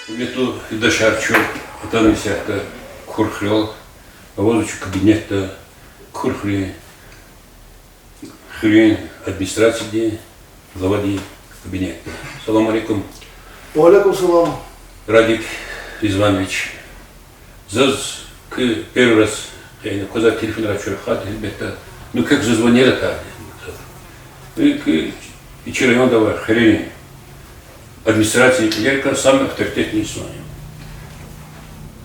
Мету дошарчу, там всякое курхлел, а вот еще кабинет-то курхли, хрен администрации, главади кабинет. Салам алейкум. Алейкум салам. Радик Иванович. Заз к первый раз я на коза телефон рачу хат, ребята, ну как зазвонили так. И вчера он давал хрен. Администрации клерка самый авторитетный слоем.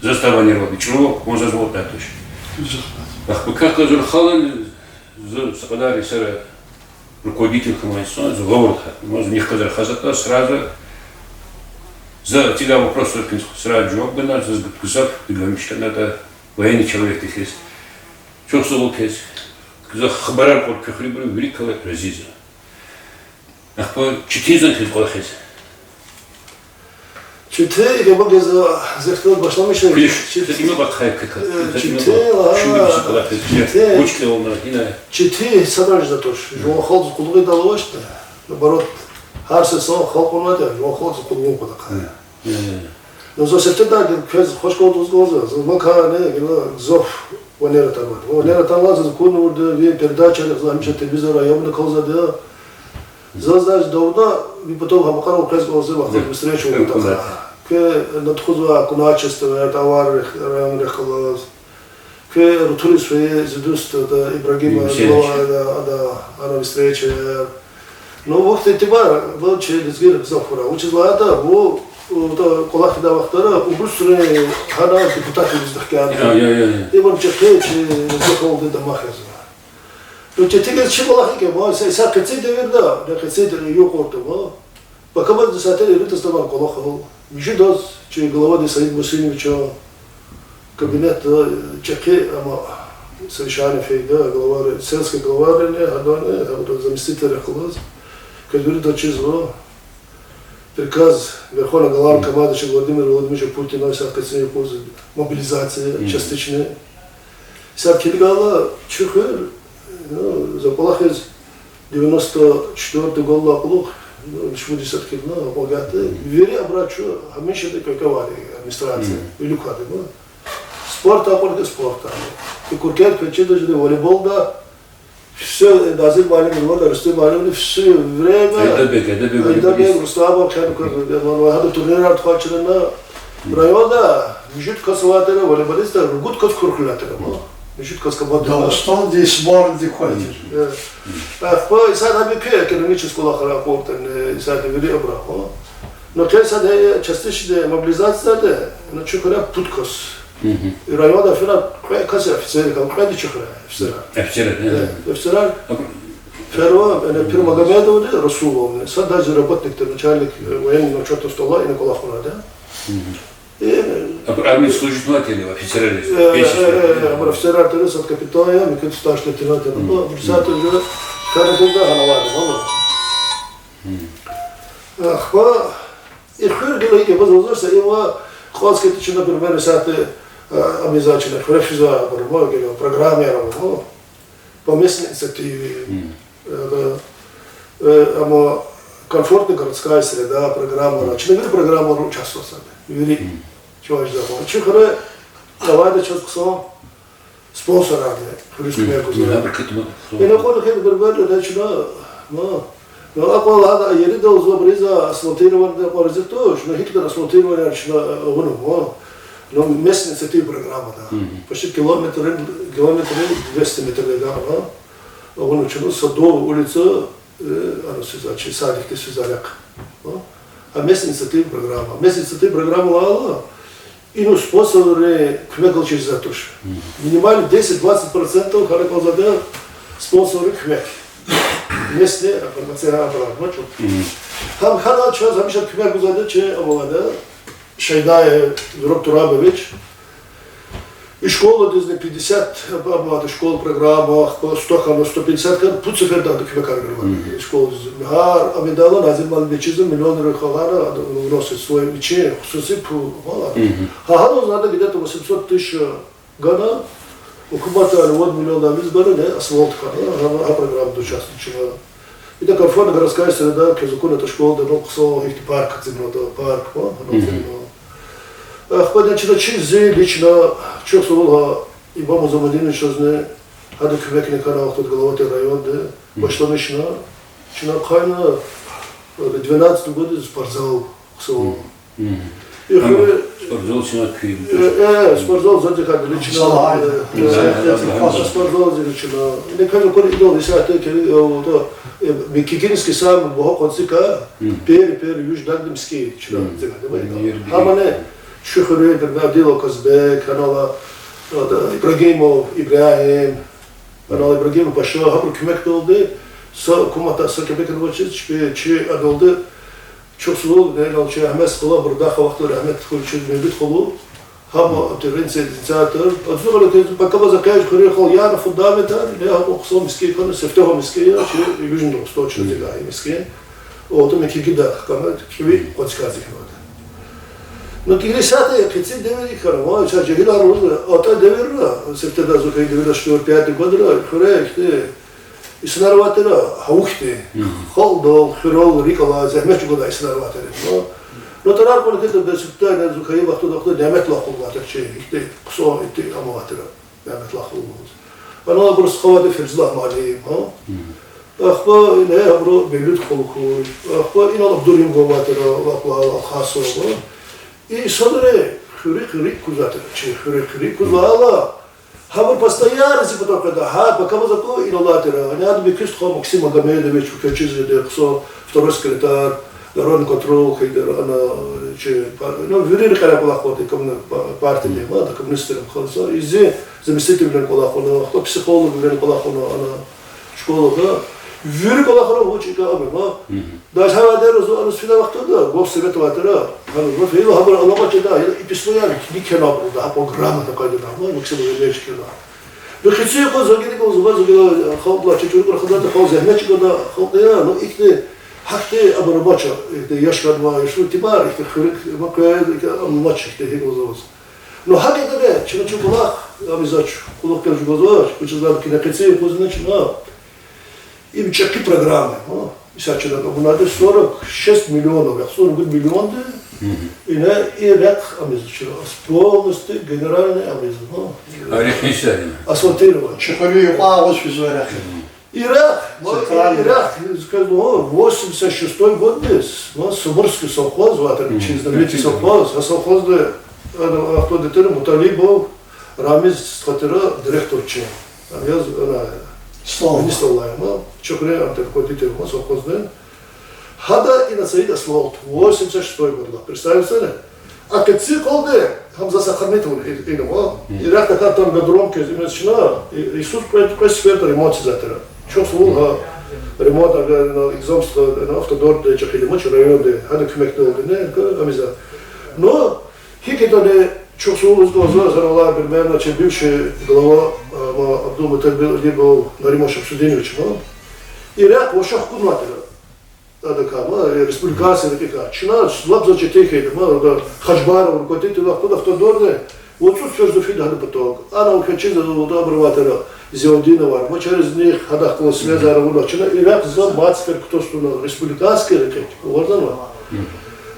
Застава не робит. Человек, он зазвал так точно. Ах, как Азурхалан, западали сера руководитель Хамайсон, заговор, может, не сказать хазата, сразу за тебя вопрос сразу джоб гнал, за гзав, ты говоришь, что надо военный человек ты есть. Что слово есть? За хабарар под прихлебру великого разиза. Ах, по четыре ты плохо есть. Çite, я бы захотел başlamış. Çite bak hayka. Çite. Учки он на. Çite sadar da toş. Jo xalq qulluğu da lavashta. Наоборот, har sezon xalq olmadı. Jo xalq qulluğu qoda. Но за септембр кез хош колдуз гоза. Макане, зов ванера тамад. Ванера тамад за куну урда ви передача за миша телевизора явно колзада. Заздаж давно и потом хамакаров кез гоза вахт встречу вот que надхузва куначество товар район рехлаз que рутурис фе зидуст да Ибрагима да она встреча но вахт этиба был через гир зафура учила это во то колах да вахтара убрусре хана депутат из дахкан и он чехе закол да махаз но четиге чималах ке ма са кеци деверда да кеци yok ortada bakama zaten evet zaman kolах Миши дос, че глава де Саид Васильевича кабинет чеки, ама совещание фейда, глава сельской глава не, а заместитель рехлаз, который дочизва приказ Верховного Главнокомандующего Владимира Владимировича Путина вся кацания позы мобилизации частичная. Вся кильгала чухер, запалах из 94 года плох, 80 кило, богатые. Вери обращу, хамиша да каковали администрация, велик хады, ну. Спорт, апорты спорта. И куркет, качеты, волейбол, да. Все, даже маленький вот, растет маленький, все время. Айдабек, Рустава, хады турнир отхвачены на района, мужик косоватые, волейболисты, гуд кос куркулятые, ну. Мужик кос команды. Дагестан здесь спорт ходит. По исаду бипе экономического характера, исаду вели обратно. Но когда частично мобилизация, на чукара путкос. И район афина касы офицеры, как кады чукара офицеры. Офицеры. Первый Магомедов, Расулов, садаж работник, начальник военного учета стола и Никола Хуна, да. Армии служит матери, офицеры. Офицеры от капитана, мы старший лейтенант, но офицеры уже когда был да, ганавады, мало. Ах, и хурдили, и возможно, его хватские тычи, например, саты обязательно, хрефиза, программе, по местной инициативе, комфортная городская среда, программа, человек программа участвовал, вери, чего я ждал. Чихара, давай сейчас к спонсорами, христиане кузны. И на коду хед бербер, начина, но аквалада, ери да узобриза асфальтирование паразитош, но хитка асфальтирование начина вон, но местная инициатива программа, да, почти километр 200 метров, да, вон начина Садова улица, она связать, садик ты связаляк, а местная инициатива программа, местная инициатива программа лала. И ну спонсоры кмекал через затуш. Минимально 10-20% харакал заде спонсоры кмек. Местные информация обратно. Там хана час замешат кмек заде че обладает Шайдай Вироб Турабович. И школа дизне 50 обладает школа программа 100 150 кан пуцефер да кмекар говорит. Школа гар амидала назим малбечизм миллион рухалара вносит свой мече хусуси мало. Хахану надо где-то 800 тысяч гана. Укумата 1 миллион амизбара не асфальт хана, а программа участвует. Это комфортная городская среда, кезукун это школа, да, ксо их парк, парк, Ходя через лично, что слово, и маму замадину чёзне, а до квекни канал тут головатый район, да, пошло мечна, чина кайна, 12 года спортзал, ксо. И хуже. Спортзал чина квим. Спортзал задекад лично. Спортзал лично. Не кажу, коли идол, если это то Микигинский сам бог концика, пер юж дагдимский, чина, а мане. Шухры, Адило Казбек, канала Ибрагимов, Ибрахим, канал Ибрагимов Паша, хабр кмек долды, кумата сакебекен вачит, чи адолды, чоксулу, нейнал чи Ахмес хула, бурдаха вахтур Ахмед хулчи мебит хулу, хабо теренце инициатор, отзывали, пока закаешь хурехал яна фундамента, я хабо ксо миски, кана сефтеха миски, чи южный восточный тигай миски, ото мекигидах, кана киви концказик надо. Но кигрисаты, кици девери карма, ча жигила роза, ата деверра, септеда зукай девера 4-5 года, хуре, и снарватера, хаухте, холдол, хирол, рикала, захмечу года и снарватера. Но тарар коли кита бесуптая на зукай вахту дямет лахул ватер, че, ксо, ити амаватера, дямет лахул. Ано брус хаваде ферзлах малиим, ахба, не, абро, белют холхуй, ахба, ина лабдурим говатера, лапла, хасо, и смотри, хрик кузатер, хрик кузала. Хабар постоянно си потом когда, пока мы закон и налатера, они надо бекист хо Максим Магомедович, учитель дексо, второй секретарь, Рон Контрол, хайдер, она че, ну верили когда полахоты, партии не было, коммунистам хоза, и зе заместитель верили полахоно, кто психолог верили полахоно, она школа, да. Вюри колахара учика абема. Да шаваде розу анусфина вахтуда, гов совет ватера. Ну фейл хабар аллаха да, и письмоян никена да, программа такая да, ну максимум лечки да. Но хитсе ко загири ко зуга хавла чучур прохода хав захмечко да, хавла, ну ихте хахте абарбача, ихте яшкадва, ишу тибар, ихте хрик, макая аммач ихте хигозос. Но хаге да, чучу колах, амизач, колох кержгозос, кучу да кинакetse позначна. им чеки программы. Сейчас у нас 46 миллионов, 41 миллион, и ряд полностью генеральный обрезан. А ряд не сядем. Асфальтирован. Чеховые павлович визуарят. Ирак, 86 год здесь, Сумырский совхоз, через знаменитый совхоз, а совхоз, кто детер, Мутали был, Рамиз, который директор чем. Я министр Лайма, Чокре, такой детер, совхоз, Хада и на Саид Асфальт, 86 год, представляете? А кеци колде, Хамза Сахарнитов, Ирак такая там гадромка, Иисус пресвет ремонт затера. Çok soğuk remote examsta автодор de çekildi maç rayonda hadi kümekte oldu ne amiza. No hikayede çok soğuk uzun zaralar bir ben açı bivşi glava Abdülmetal Libo Narimos Absudinović no. Irak o şah kurmatı. Da kama Respublikası da Çina slabza çeteydi ma da Hacbar rukotit da автодор de вот тут все дофига hadi поток. Ana ukaçı da доброго Зеодина var. Мы через них ходахтала связь арабулачина. Ирак за мацкер кто стуна республиканский рекет. Ордан var.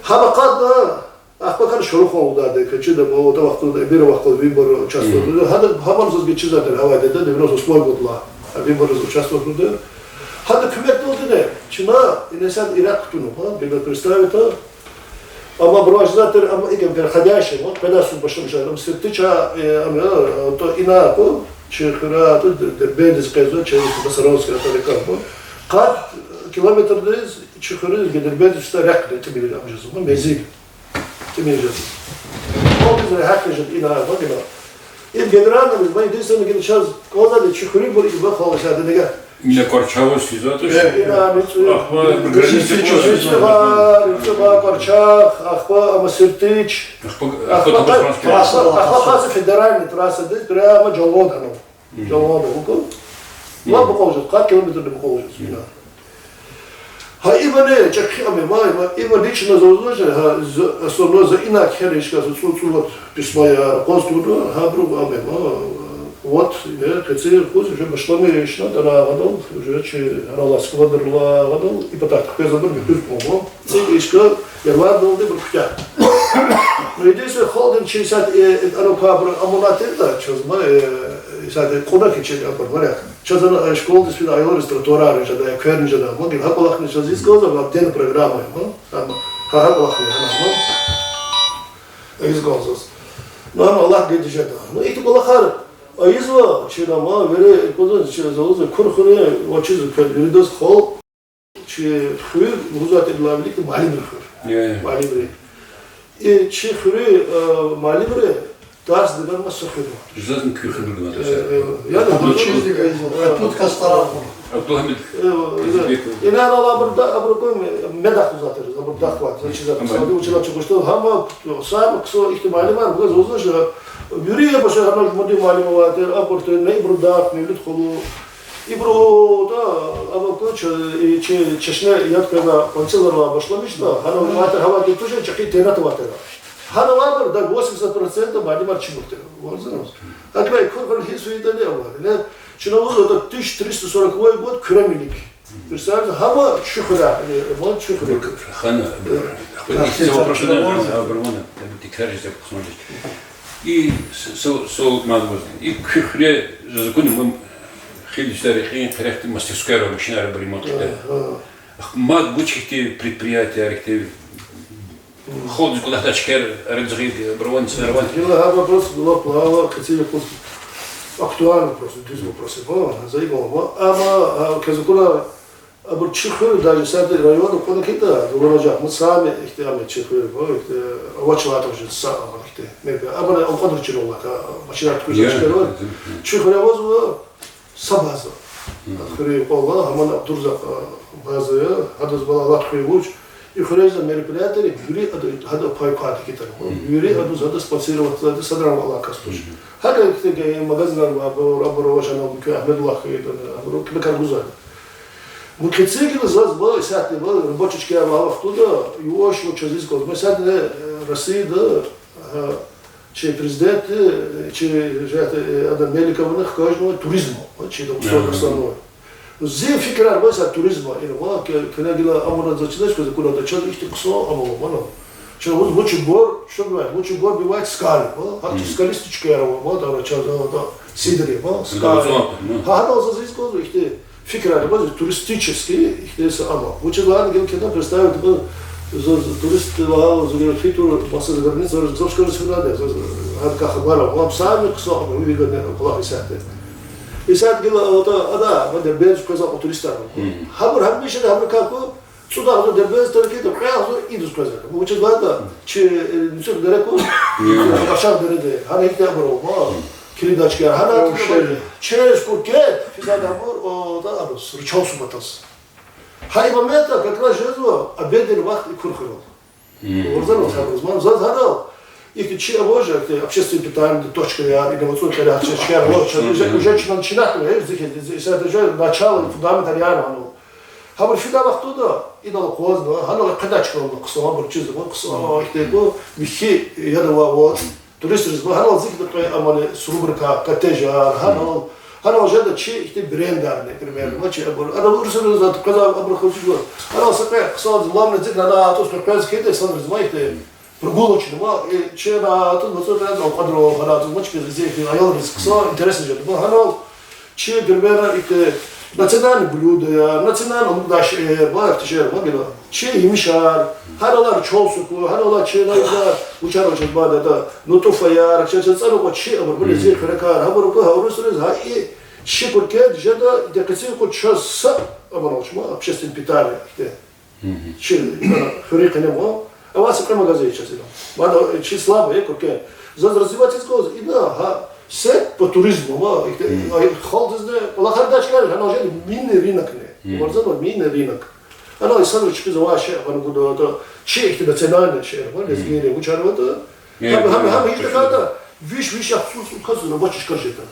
Хабакадна ахбакар шурухол да декачи да о да вахту да бир вахту вибор участвовал. Хада хабар зазги чизатер havayda da biraz свой годла. Вибор участвовал да. Хада кümekte oldu ne? Çina insan Irak tutunu. Bir представить то. Ama burajzater ama igen переходящий. Вот когда су başlamışlar. Sırtıça то ина ko Чехра, Дербендис, Казо, Чехра, Басаровская, Таликампо. Кат километрдез Чехра, Дербендис, Старяк, это были там же, Мезик, это были же. Он из Рахака же и на Вагина. И генерально, мы единственное, где сейчас сказали, Чехра были и выхвалось, а это Не Корчаву связать, и на Митсуба, Корчах, Ахпа, Масыртыч, Ахпа, федеральная трасса, здесь прямо Джолодану. Джолодану. Ну, похоже, как километр не похоже. А именно, чеками, именно лично заложено, основное за инак херечка, вот письмо я конструктор, хабру, вот, кецир куз уже пошло миречно, да радал, уже че раласкова дырла радал, и потом как забыл битюс помог. Цигишка я радал да брухтя. Но единственное холден через анукабр амунатында, что знаю, саде куда кичи апармаря. Что за школа дисциплина айлор структура, же да кверн же да, могил хапалах не чази сказал, в день программы, там хапалах не, изгонзос. Но Аллах говорит же да. Ну и то было хар. А изва, чирама, вере, куда через залозы, курхуре, вот через веридос хол, че хвир, музат идлавлик, малибр хвир, малибр. И че хвир, малибр, тас дебар масахиду. Ждать кюхи было. Я не буду чистить, тут кастарал. Абдулхамид. И на лабрда, абруком, медах узатер, лабрда хват, значит, записали, учила чего что, хама, сам, кто их малибар, было зозно, Юрия баша ханал моди малимоват, апорт не брудак, не литхолу. И брода, авакоч, и чешне яткана концеларла башламишна, ханал ватер хавати тоже чаки тенат ватера. Ханал ватер да 80% малимар чимуртер. Вот знаешь. А край курбан хисуита не было. Чинову это 1340 год Кремлик. Представляете, хама чухра, вот чухра. Хана. Все вопросы на Абрамона, ты кажешь, я посмотришь. И сол мазмуз. И кюхре за законом мы хили старые хрехты мастерская машина ремонт. Мат бучки предприятия архитектуры. Ходят куда-то чекер, разрыв, брован, сорван. Я вопрос была хотели просто актуально просто две вопросы. Заиграл. Ама казакуна абр чихыр даже сады района куда кита дурожа. Мы сами их там чихыр, вачла тоже сам их. Абр он куда чирова, машина откуда чирова. Чихыр воз сабаза. Хры полла, аман Абдурза база, адаз бала латхы уч. И хреза мероприятия, юри ада пайпат кита. Юри адус ада спонсировать, ада садрава кастуш. Хада кита магазин абр вашана Ахмедуллах абр кбекаргуза. Мы кецегили зазба, сяти ба рабочички авлав туда, его что через год. Мы сяти России да, че президент, че жат Адам Меликов на каждого туризма, че там все основное. зи фикрар баса туризма, ва кена гила амуна зачинаш, куда-то час их тиксо, амало. Что вот лучше гор, что бывает? Лучше гор бывает скалы, а скалистичка я вот она час сидри, скалы. А она за здесь говорю, их фикрар баса туристические, их это ама. Лучше ладно, говорю, когда представить, туристы вау, за фиту масса за границу, за что рассказали, за как бара, вам сами ксо, мы видели плохо сяты. И сяд гила вот ада, вот дербез сказал у туристов. Хабр хамиши хабр како сюда вот дербез только это прямо идут сказать. Мы учим ладно, че не все далеко. Ашар дереде, хана их не было, ма. Килидачки, хана через куркет, физа дамор, о да, абс, ручался матас. Хай момента, как раз жезло, обеденный вахт и курхрол. Урзанов хабр, задал. И че боже, это общественное питание, точка я, инновационная реакция, уже начинает, это уже начало, фундамент реально. Хабр фида вахтуда, и дало поздно, хана кадачка он кусал, хабр чизы, он кусал, их tego, вихи, я дала вот, туристы, хана зик такой, амали, с рубрика, коттеджа, хана уже да че, их брендар, например, мачи, она урсуна за казал, абраховчу, хана сакай, кусал, главное зик, на то, что казки, это сам размайте. Прогулочного, и вчера тут вот это квадро, она тут мочки здесь, а я рассказал, интересно же, но она че, например, это национальные блюда, национальные блюда, бывает же, могила, че имшар, харалар чолсуку, харалар че найда, учара че бада, это ну то фаяр, че цару че, абр были здесь харакар, абр ко хаурусрез, а и че куркет, жада, это кацинку час, абр очма, общественное питание, че, хурика не мог. А вас прямо газет сейчас идем. Ладно, чи слабо, как за развивать из года. И да, все по туризму, холдезне, лахардачка, она уже минный рынок не. Можно минный рынок. Она и сам чуть за ваше, она куда че их национальный че, вот из гири, учар вот. Хам их такая, виш абсурд казу на бачиш кажета.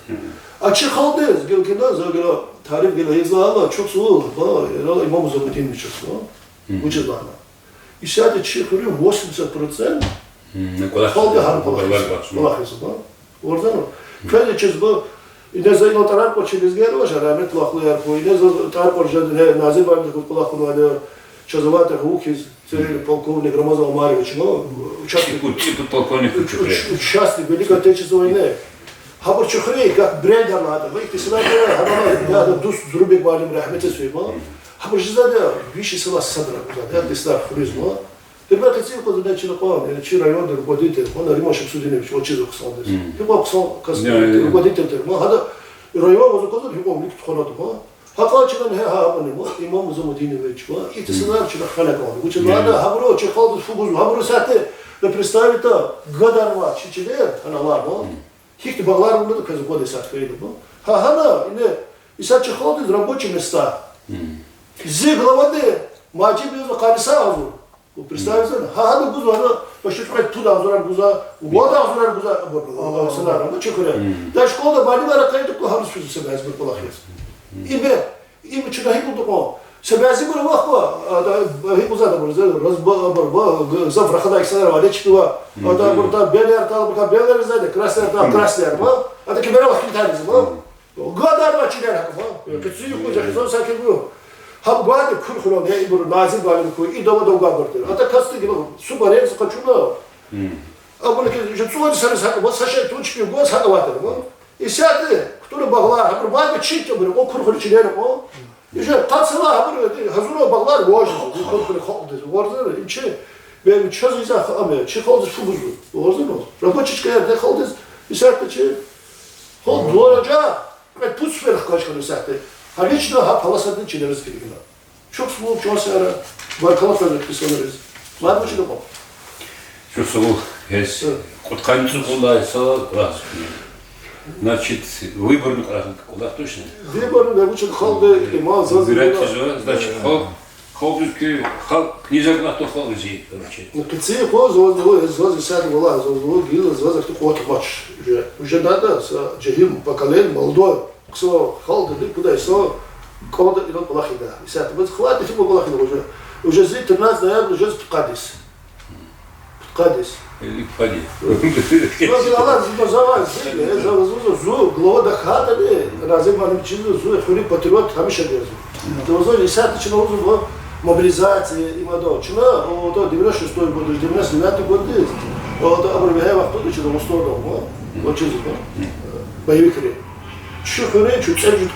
А че холдез, гелкина, за тариф гела изла, чок сул, имам Замутин мичос, учит ладно. И сядет чехурю 80%. Холде хан полахис, ордано. Феде чезбо и не за инотаран через герва, жарамет лахлер, и не за тарпор же называем такой полахуна, чезоватых ухиз, полковник Рамазан Марьевич, но участник Великой Отечественной войны. Хабар чехрей, как брендер надо, вы их писали, я дус зрубик балим рахмете свима. Хабар жизада, вещи села садра, да, дистар туризма. Теперь хотел подать челопа, чи район руководитель, он ремонтщик Судиневич, вот чизок сандес. Теперь кусал кастрюль руководитель, ма, хада район вот коза, его никто ханат, ма. Хакал чина не хабани, ма, имам Замутинович, ма, и ты сынар чина халякон. Учит надо, хабро, чехал фугуз, хабро сате, да представить то, гадарва, чичилер, она ладно. Хихти баглар было, как годы сат фейду, ма. Хана, и сат чехал из рабочие места. Зи главады, мачи без комиссара азур. Представьте, хана бузу, она почти как туда азуран буза, вода азуран буза, сценарий, ну чехуля. Да школа баливара кайду ко хамс физу себя избер полахес. Ибе чуда хипу токо. Себя избер вахва, да хипу зада буза, разбал, завтра хада иксанар валечтува, да бурта белер тал, бурта белер зада, красный тал, красный, ма, а таки берем хитарис, ма. Гадар мачилер, ма. Кецию куза, хизон сакил бу. Ham guarda kurkulan ya ibur nazil balim koy idova doga border. Ata kastı gibi subarens kaçuna. Abone ki je suvar sarı sakı saşa tuçki goz hada vatar bu. İsyadı kutura bağlar habur bağ çit bir o kurkul çiler o. Je tatsala habur hazuro bağlar goz bu kurkul xaldı. Vardır içi ben çöz izah ama çıkıldı şu buzu. Vardır mı? Raboçiçka yerde xaldı. İsyadı çi. Xal doğraca ve pus ver kaçkını sahtı. Лично полосатый через перегна. Чок слов, чок сера, варкалов написанный. Ладно, что такое? Что слов? Есть. Вот концу куда раз. Значит, выбор куда точно? Выбор, я учил халды и мал за. Значит, халдуки, книжек на то халдзи, короче. Ну, пиццы, зоз сяду вала, зоз гила, зоз кто кот матч. Уже надо с джихим поколен молодой. Ксо халды куда еще кода идет плохида. И сяду, вот хватит его плохида уже. Уже здесь 13 ноября уже в Кадис. Кадис. Или пади. Ну, Allah zaman zul glava da khata de razim alim çizu zul xuri patriot hamisha diyoruz. Doğru isat için oldu bu mobilizacija ima do. Čina o to 96 году, 99 году. O da abur vehe vakti da çida musto da o. O çizu bu. Bayvikri. Şu xuri şu semjut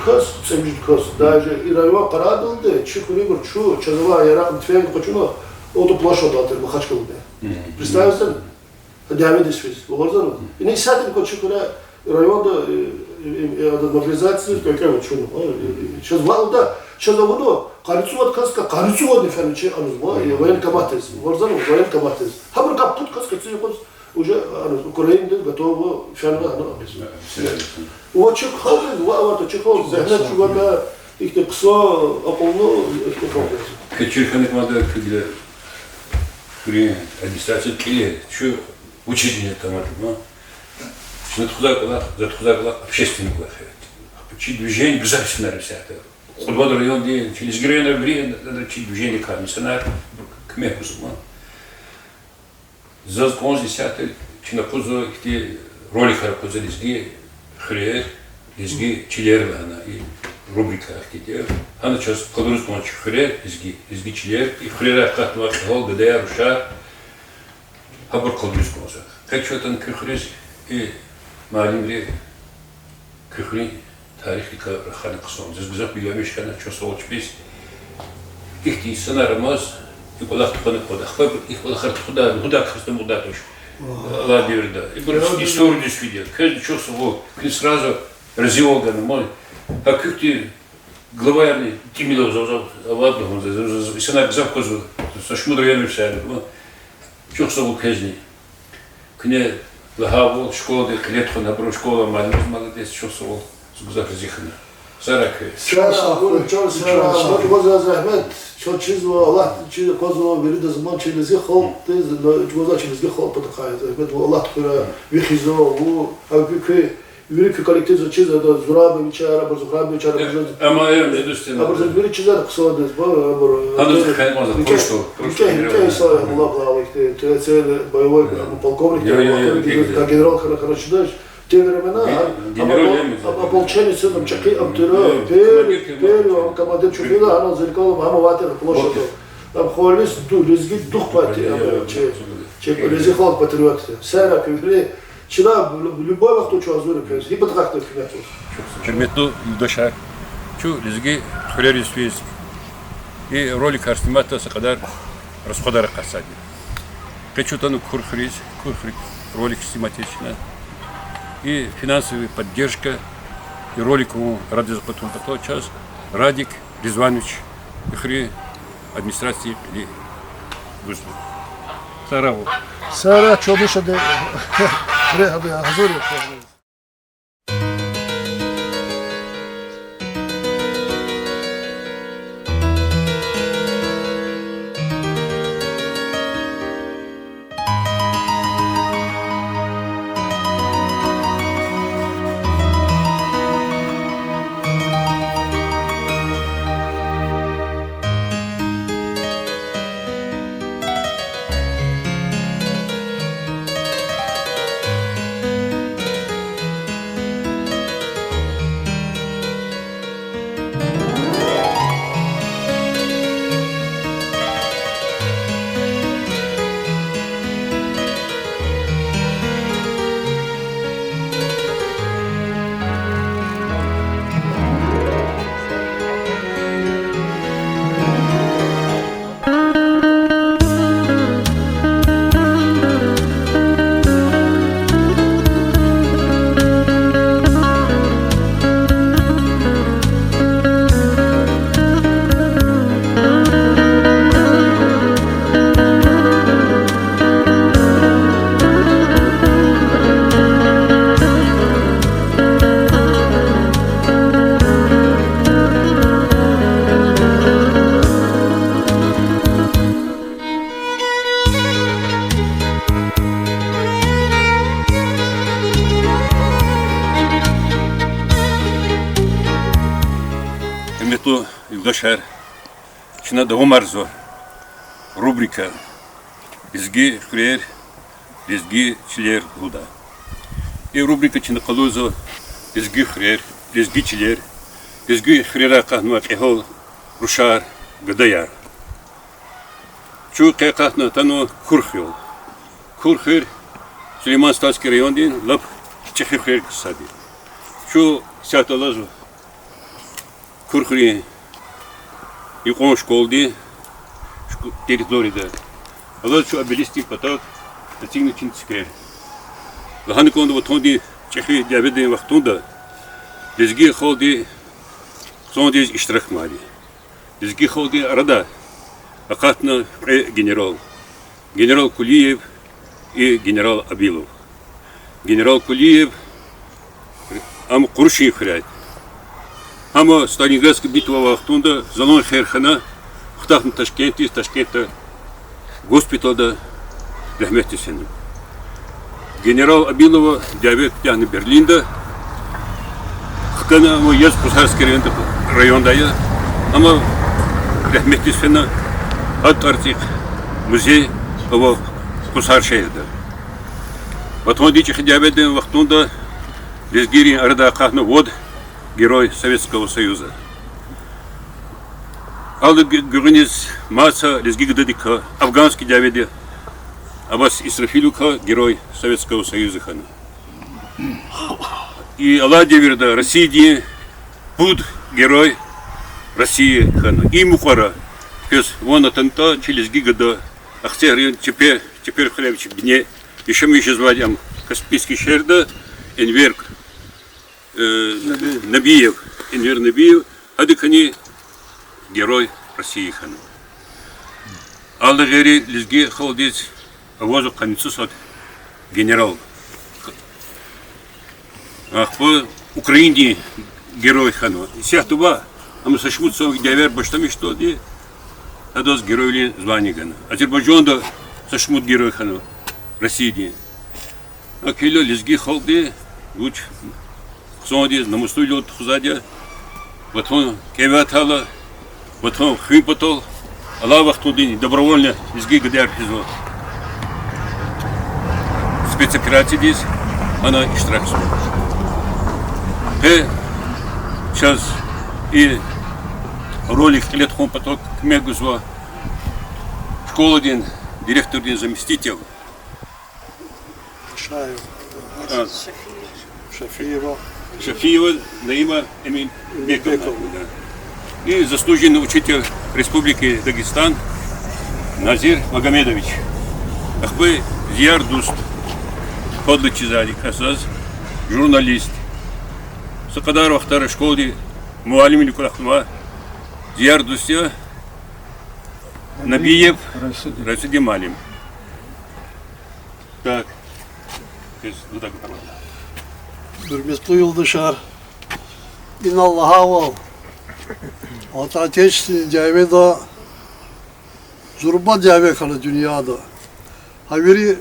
kas. Даже İran'a karar oldu. Şu xuri bir şu çazıva yarak bitfen koçunu o da plaşo da atır Махачкала. Представляете? Диабетес физ. Угорзано. И не сядем кочекура районда мобилизации только вот чуну. Сейчас валда, сейчас воно. Карицу вот каска, карицу вот не фермичи, анузма. И военкоматез. Угорзано военкоматез. Хабр капут каска цифос уже Украина готова ферма на обезу. Вот чекол, вот чекол. Захнет чугада их те ксо ополно их те комплекс. Кочерханик мада когда при администрации киле, что учителя там это, ну, что туда была общественный лафет. Чьи движение государственное ребята. Худвод район где через грейна время надо чьи движение комиссионер к мекусу, ну. За конзи сяты чина позу где роли харакоза лизги хрер лизги чилерла она и рубрика где она сейчас подруж помочь хрер лизги чилер и хрера катва хол ГДР ша хабар подруж помочь. Как что там кхрез и малимри кхри тарихика раханксон. Здесь гзак биямишкана что солч бис их ти сценарамаз и балах тхана хода хабар их балах худа христом удатуш. Allah diyordu. Bir историю видел. Каждый чувствовал, что сразу разъёган мой. А как ты главарный Тимилов завадно, он сына завкозу, со шмудрями все. Чувствовал каждый. Кне лагавол школы, клетку набрал школа, молодец чувствовал, сгузав зихна. Сараки. Чого захмет, що чизво Аллах, чи козо вірida zaman через хол, ти чого через хол потакає. Захмет Аллах кура вихизо, у авки великий коллектив чизо до зураби вечера, базухраби вечера. Ama öyle dostum. А просто бери чизо ксода, бо. Hanım kaybolmaz. Prosto. Никакой слава Аллах плавает. Ты целый боевой полковник, как генерал хорошо знаешь. В те времена ополченец там чаки амтира, первый командир чупила, она зеркало мама ватер площадь. Там холис лизги дух пати, че лизги хол патриот. Сара пивли, чила любой вахт учу азури пивли, и подрахтов князь. Hürmetli yurttaşlar, şu lizgi хрери связь и ролик артематасы kadar расходары касады. Качутану курхриз, ролик снимательный. И финансовая поддержка, и ролику ради потом час Радик Резванович, и администрации или Гузлу. Сараву. Сара чобыша де hazır. Hürmetli yurttaşlar, Çin'de Omarzo rubrika izgi hürriyer lezgiçiler burada. Rubrik içinde kalıyorsa lezgi xrer, lezgiçiler, lezgi xrera kahnuat ehol, ruşar, gıdayar. Şu kahnu tanu kurxyol. Kurxir Süleyman Stanski rayonundan lap çekixer kısadi. Şu satalazu Kurxiri yukon şkoldi şu teritoriyada. Allah şu abilistik patak Тигни чинцкер. Лахани конд вот тонди чехи дяведе вахтунда. Лезги холди сонди иштирак мади. Лезги холди арада. Акатна генерал. Генерал Кулиев и генерал Абилов. Генерал Кулиев ам Куршин хряд. Ама Сталинградская битва вахтунда залон херхана хтахн Ташкенте из Ташкента госпиталда rahmetli senin. General Abilova devlet yani Berlin'de Хкана ama yaz Kusarski rayondaydı ama rahmetli senin hat artık muzey o Kusar şehirde. Потом дичи devletin vaktunda Лезгирин arada kahne vod Герой Советского Союза. Aldı görünüz masa Лезги дадика афганский devleti Аббас Исрафилюка, герой Советского Союза хана. И Аллах Деверда, Россия, Буд, герой России хана. И Мухара. Пес вон атента через гигада. Ахтер теперь хлебчи бне. Еще мы еще звали Каспийский шерда, Энвер Набиев, Энвер Набиев, адыкани герой России хана. Аллах Гери Лезги холдец. Возу концу сот генерал. Ах, по Украине герой хану. Всех туба, а мы сошмутся девер баштами что де, а дос герой звания гана. Азербайджанда сошмут герой хану. России. А кело лезги холде, уч сонди намустуйло тхузадя. Потом кеватала, потом хипотол. Аллах вахтудин добровольно лезги гадяр хизо. Спецоперации здесь, она иштирак и сейчас и ролик лет хон поток мегузва школа один, директор один заместитель. Шафиева Наима Эмин Беков. И заслуженный учитель Республики Дагестан Назир Магомедович. Ахбы Зияр Дуст. Подлый чизали, касаз, журналист. Сакадар вахтара школы, муалим или курахма, Зияр Дустя, Набиев, Расиди Малим. Так, вот так. Hürmetli yoldaşlar, İnallah'a ol. Отечественный deveda, zurba devekalı dünyada. Haveri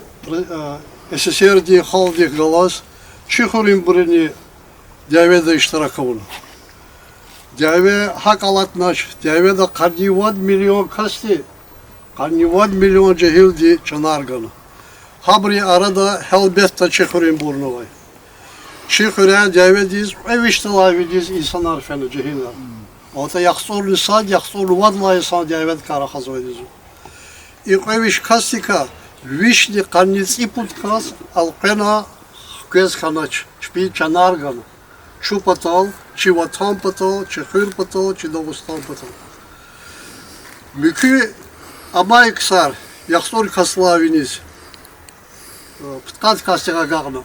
СССР diye hal diye galas, çıkırın birini devede iştirak olun. Deve hak alatnaş, devede karnivad milyon kasti, karnivad milyon cehil diye çanarganı. Habri arada helbette çıkırın burnu var. Çıkırın devediz, eviştilavidiz insanlar fena cehiller. Ota yaksor insan, yaksor vadla insan deved karakaz oydiz. İlk eviş kastika, Вишни канниц и путкас, алпена кез канач, шпи чанарган, чу патал, чи ватан патал, чи хыр патал, чи Дагестан патал. Мükü amay kısar, yaksor kaslaviniz, putkat kastega gağna.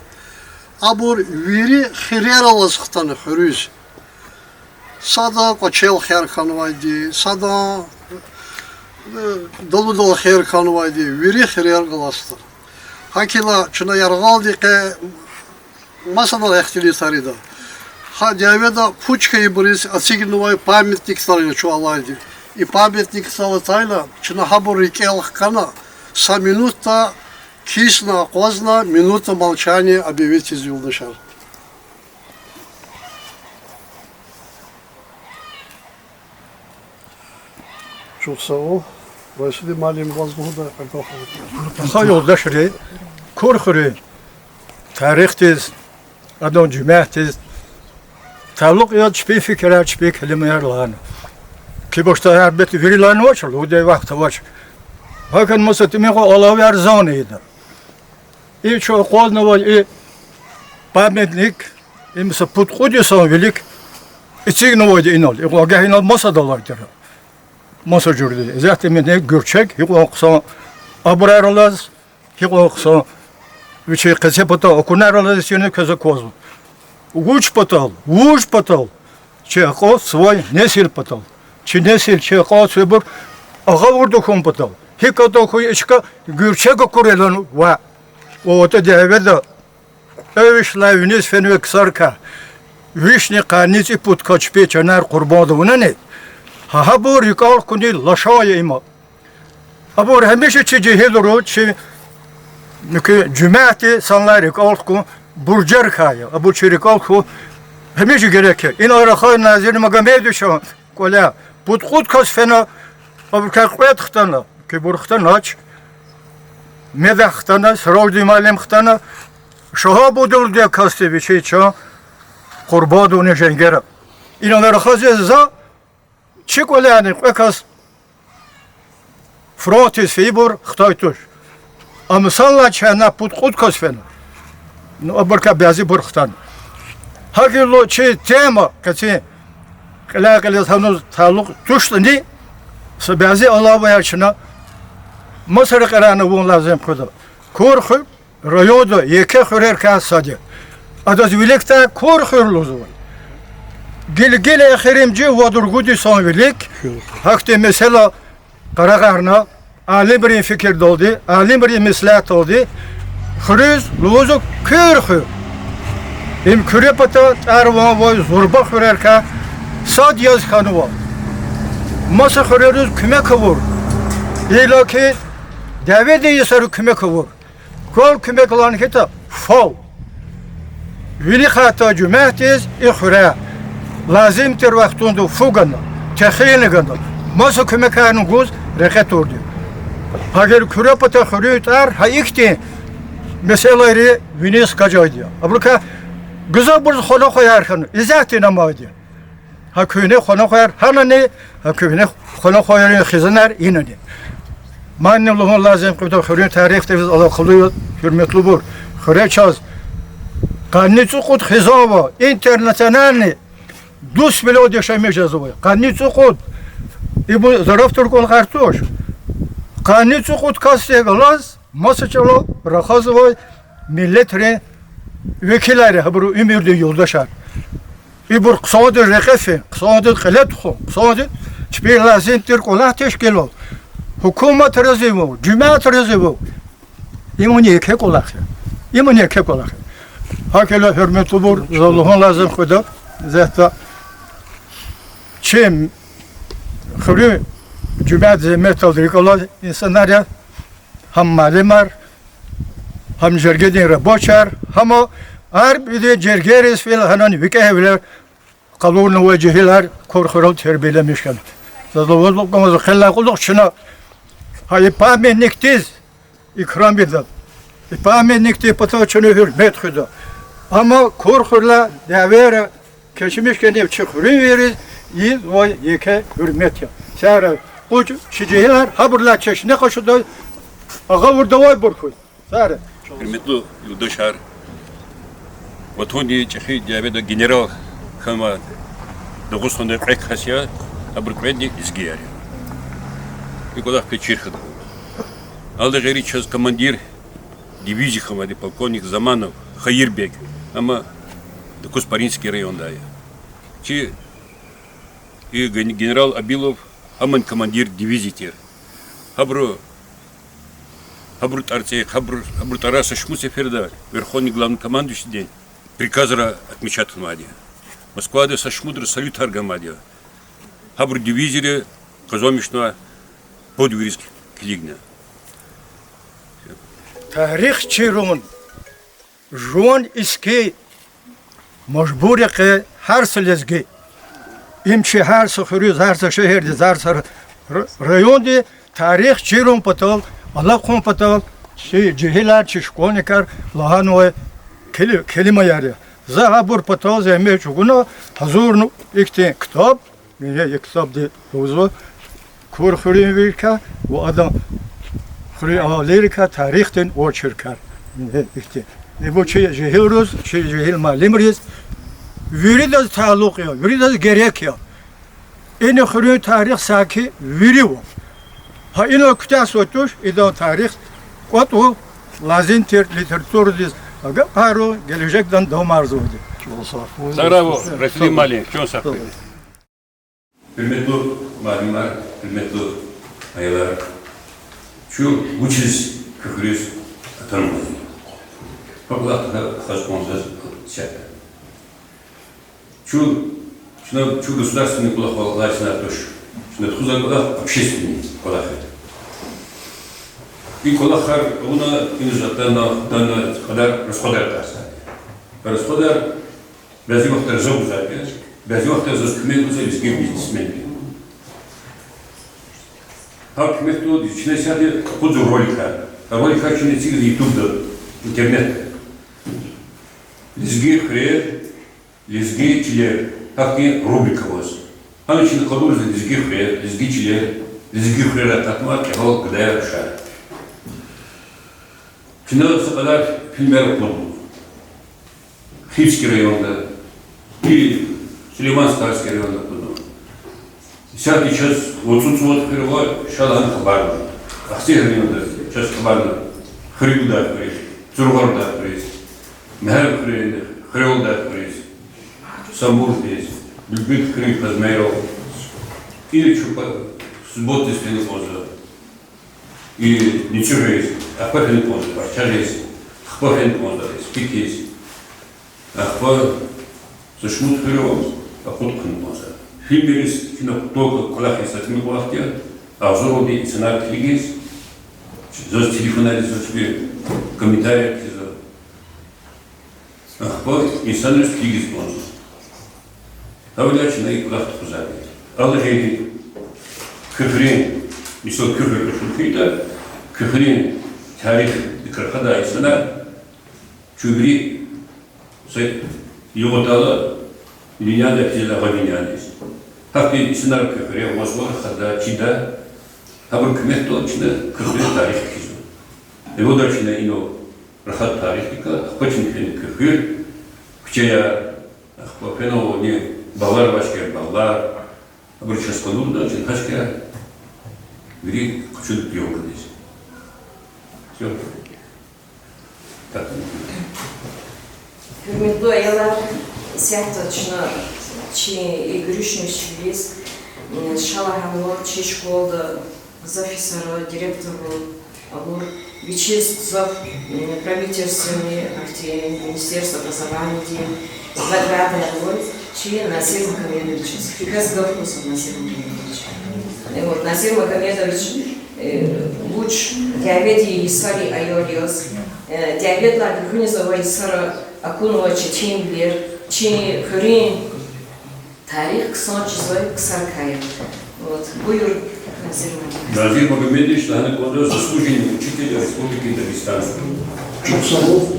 Abur viri khirer alasıqtanı xürüz. Sada koçel xer kanvaydi, sada dolu xer kanvaydi, viri khirer qalastır. Hakila çına yarğaldı ki masada ehtili sarida. Ha deveda puçkayı biriz atsignovay памятник старый чуалайди. И памятник салатайла чына хабур икелх кана са минута кисна козна минута молчания объявить из юлдашар. Çok sağ ol. Başlı malim vazgeçti. Sağ yoldaşları Korkuru, tarihtiz, adon cümletiz, Taluk ya çipi fikirler, çipi kelimeler lan. Ki başta her beti verilen var, o da vakti var. Hakan mesela tümü Allah'ı erzanıydı. Çok kolna var, pamятник, mesela putkudi sanvilik, içi ne vardı inal. O gah inal masadalar der. Masa cürdü. Zaten ne görçek, yok kısa abrarlar, yok kısa bir şey kızıpta okunarlar için kızı kozlu. Уж потал, чеко свой несил потал. Чи несил чеко свой агаурдухом потал. Хикато хуечка гürçeka kurelon va. O da devede övüşler viniz fenvek sarka. Vişni karnici put kaçpe çanar kurbanı ne? Ha bu rikal kuni laşaya ima. Abur hemişe çiceheluru çi nükü cümaati sanlar rikal ku burcar kaya, abu çirikal ku hemişe gerek. İn arakay nazir magamedu şu kola. Putkut kas fena abu kakvet xtana ki burxtan aç. Meda xtana srovdi malem xtana. Şoha budul diye kastı bir şey ça. Kurbadu ne jengera. İn arakay za çikola yani kas frontis fibur xtaytuş. Ama salla çana putkut kas fena. Ну, абарка бязи бурхтан. Хагило чи тема, кати калакалес хануз талук тушлани, с бязи Аллаху ярчина Мısır qaranı bun lazım kudu. Korxu rayodu yeke xürer ka sadı. Adas vilikta korxur lozu. Gel axirimci vadurgudi son vilik. Hakte mesela qaraqarna alim bir fikir doldu, alim bir mislat oldu. Xürüz lozu körxü. Im kürepata arvan voy zorba xürer ka sad yaz xanı var. Masa xürerüz küme kavur. İlaki Devede yasarı küme kavur. Kol küme kalan kita fal. Vili khata cümahtiz ikhra. Lazım ter vaktundu fugana. Tehine ganda. Masa küme kanun guz rekat ordu. Agar kürepata xürütar hayikti. Meseleleri vinis kacaydı. Abluka güzel bir xona koyar kanı. İzahti namaydı. Ha köyüne xona koyar. Hanani ha köyüne xona koyar xizanar inadi. Mannevluğun lazım ki xürün tarihte biz Allah kılıyor, hürmetli bur. Xüre çaz. Kanni çuqut xizava, internasyonalni, dus bile o yaşamayacağız o. Kanni çuqut. Bu zaraf Türk'ün kartuş. Kanni çuqut kastı galaz, masçalo, rakhazı milletine vekilleri bu ümirde yoldaşlar. Bu qsadı rekefe, qsadı qilat xo, qsadı çpir lazım Türk ola teşkil ol. Hükümet rezimi, cemaat rezimi. İmaniye kek olak. İmaniye kek olak. Hakela hürmetli bur, Allah'ın lazım kuda. Zehta çim xürü cemaat zemet aldık Allah insanlar ya ham malimar ham jergedin raboçar ham her bir de jergeres fil hanan vikehler kalurnu ve cehiler korkural terbiyelemişken. Zaten bu xella kulluk şuna Hayır, pameniktiz ikram edildi. Pamenikti pataçını hürmet kıdı. Ama korkurla devre keçmişken ev çıkırın verir, yiz ve yeke hürmet ya. Sonra uç şicehiler haberler çeşine kaşıda ağa vurda vay burkuy. Sonra. Hürmetli yurdaşlar, Vatoni çeşi devede general kama Dağıstan'da ekasya abrukvedi izgiyari. Николай Печерхов. Алда Гери сейчас командир дивизии Хамади, полковник Заманов, Хаирбек. Ама Куспаринский район да. Чи и генерал Абилов, аман командир дивизии тер. Хабру Тарцей, Хабру Тараса Шмусеферда, верховный главный командующий день. Приказра отмечать Хамади. Москва де Сашмудра салют Аргамади. Хабру дивизии Казомишного Podgorisk Kiligna. Tarih çirun, jön iski, mecburi ki her sülezgi, imçi her sıkırız, her şehirde, her rayonda tarih çirun patal, Allah kon patal, cehiler, şkolnikler, lahanoy, kelime yarı. Zahabur pataz eme çuguna hazur ikti kitap, ne kitap de huzu kur khuri vilka ve adam khuri alerika tarihten o çırkar. Ne ikti. Ne bu cehil ruz, cehil malimriz. Vüri de taluk ya, vüri de gerek ya. En khuri tarih saki vüri o. Ha ino kutas otuş, idan tarih kot o lazım literatür diz. Aga paro gelecekten doğum arzu ediyor. Bravo, Refli Mali, çok saklı. Hürmetli malimler, hürmetli ayalar, şu uçuz küfürüz tanımız. Fakat хазконсыз сяда. Şu государственный кулак тоже. Что это общественный кулак. И кулахар, он инжатана ходар расходар таса. Расходар без его хтер жил запять, без его хтер заскмел за виским бизнесмен. Хак метод, içine сяде какую ролика. А ролика içine сиги ютубда, интернет. Лизги хрер, лизги чилер, хакки рубрика воз. А içine kadar lizgi хрер, лизги чилер, лизги хрер atmak yahol gıdaya şar. Çin'de kadar filmler okudum. Хивский районда и Сулейман-Старский районда okudum. Сейчас отсутствует перевод Шалан Хабарна. А все районы сейчас Хабарна. Хригуда хрис, Цургорда хрис, Мехер хрис, Хреолда хрис, Самбур здесь, Любит хрис Казмейров. Или чупа субботы с Пенепоза. И ничего есть. Ахпа Пенепоза, Барчар есть. Ахпа Пенепоза есть, Пик есть. Ахпа Сашмут Хреол, Ахпа Пенепоза. Фильм есть, только колах есть от Микулахтия, а взор и цена книги есть. За телефонали за себе комментарии за ахпа и санрис книги спонсор. А вы дальше на их куда-то позабить. Алжири küfrin, misal küfür kuşulkuyla küfrin tarih kırkada isana küfri yogotala dünyada kizla gabinyaniz. Hakkı isana küfre vazvar khada çida haber kümet to içinde küfrin tarih kizla. Bu da içinde ino rahat tarihika hakkın küfür küçeya hakkı feno ne balar başka balar. Aber сейчас подумал, что Хашка вери хочу пьем здесь. Все. Так. Hürmetli ayalar, сяточно, чи игрушный вес, шалаханло, чи школа, зафисара, директору, алур, вичест за правительственные акты Министерства образования, наградный алур, чи Насир Магомедович, приказ Гавкусов Насир Магомедович. Вот Насир Магомедович луч диабет и истории айориос, диабет ла гухунизова истора акунова чеченбер, чи хурин тарих ксон чизой ксаркаев. Вот буйур Насир Магомедович, наверное, заслуженный учитель Республики Дагестан. Чуксалов,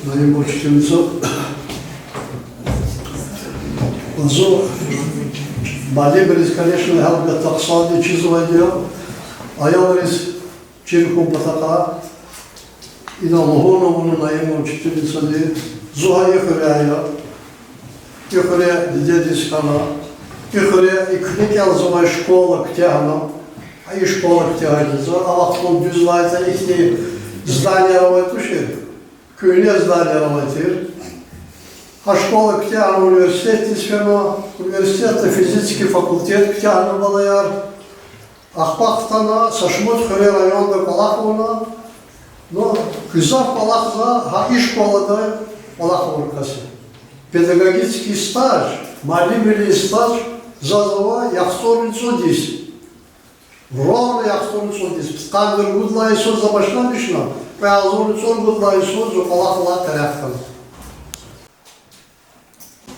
наиболее учительницу. Зо Малибрис, конечно, халга таксади чизовадио, аялрис чирком патака, и на лохонову наему учительница де, зоа ехоряя, ехоря дедискана, ехоря и книги зоа школа ктяна, а и школа ктяна, а вахтом düzlayta ихти здания равайтушер, күйне здания равайтир. А школа Ктяна университет искано, университет физический факультет Ктяна балаяр, Ахпахтана, Сашмут Хре районда Палаховна, но Кызав Палахза, а и школа да Палаховна касы. Педагогический стаж, малимели стаж, зазова яхсторницу дис. Ровно яхсторницу дис. Кандыр гудлайсо забашна бишна, пеазорницу гудлайсо за Палахова таряхтана.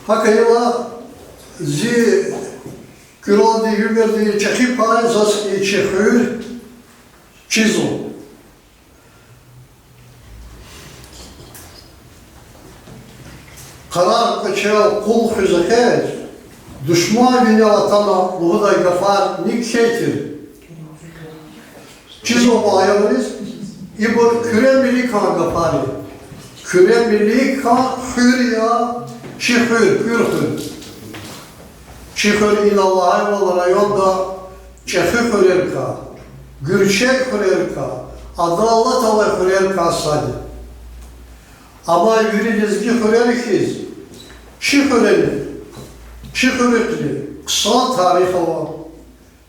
Hakayla zi küradi hüberdi çekip parayı zaski çekür çizo. karar kaçal kul hüzeket, düşman dünyatana buğday gafar nik şeytir. Çiz o bağırırız, İbur küre milli kan gafari. Küre milli kan hür ya, çihür, hür. Çihür inallahı ola rayonda çehü hürer ka, gürçek hürer ka, adalet ala hürer ka sadi. Ama yürilizgi hürerikiz, çihüreni, çihürükli, kısa tarih var,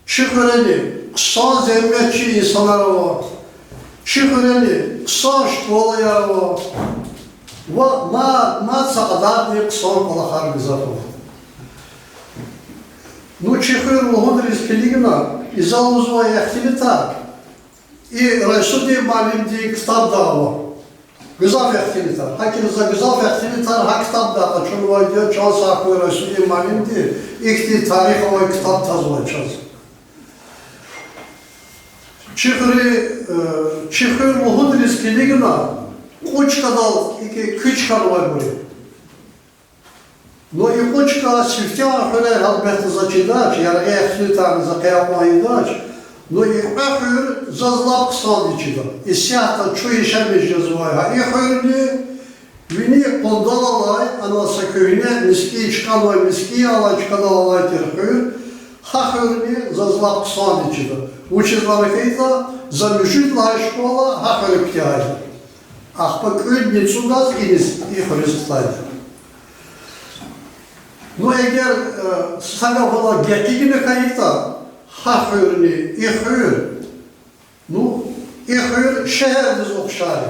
çihüreni, kısa zemmetçi insanlar var, çihüreni, kısa şkolayar var, ma sağlar diye kısa kolakar güzel var. Ну, чехыр лоходрис пилигна, изалузва яхтилита, и расуди малимди китаб дава. Гызав яхтилита. Хакин за гызав яхтилита, ха китаб дава. Чунва идет, час ахвы расуди малимди, ихти тариховой китаб тазвай час. Чехыр лоходрис пилигна, кучкадал, ики кычкарвай бури. Но и кучка свифтяна хулер албетте зачидач, яр эхлитан за каяпмайдач, но и эхлер зазлап ксадичида. И сята чуишемеш жазвай, и хулерни вини кондалалай, анаса кöyüne miski çıkanvay, miski alay çıkanalay terhür, ha hулерни зазлап ксадичида. Учезванакайда за мюжитлай школа, ha hулер птяйда. Ах па кöyün нецугаз инис и хулерстайда. Но eğer sana falan getirdiğine kayıtta ha hürni, ihür, nu ihür şehirdiz okşarı.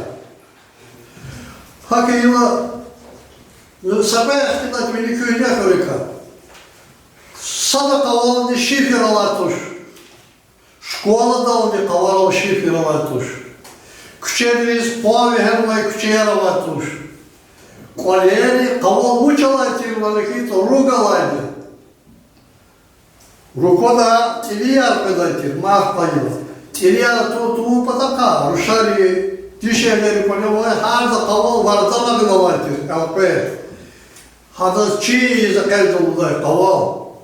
Hakıyla sabah ehtidat beni köyüne hürika. Sada kavalını şifir alatuş. Şkola da onu kavalı şifir alatuş. Küçeriz, puavi hermay küçeyer alatuş. Колери, кого мучила тирванахито, ругалайди. Рукода тилияр педатир, мах паила. Тилияр ту патака, рушари, тишелери полевой, харда кавал вардана гналайтир, алпе. Хада чи закайдалудай кавал.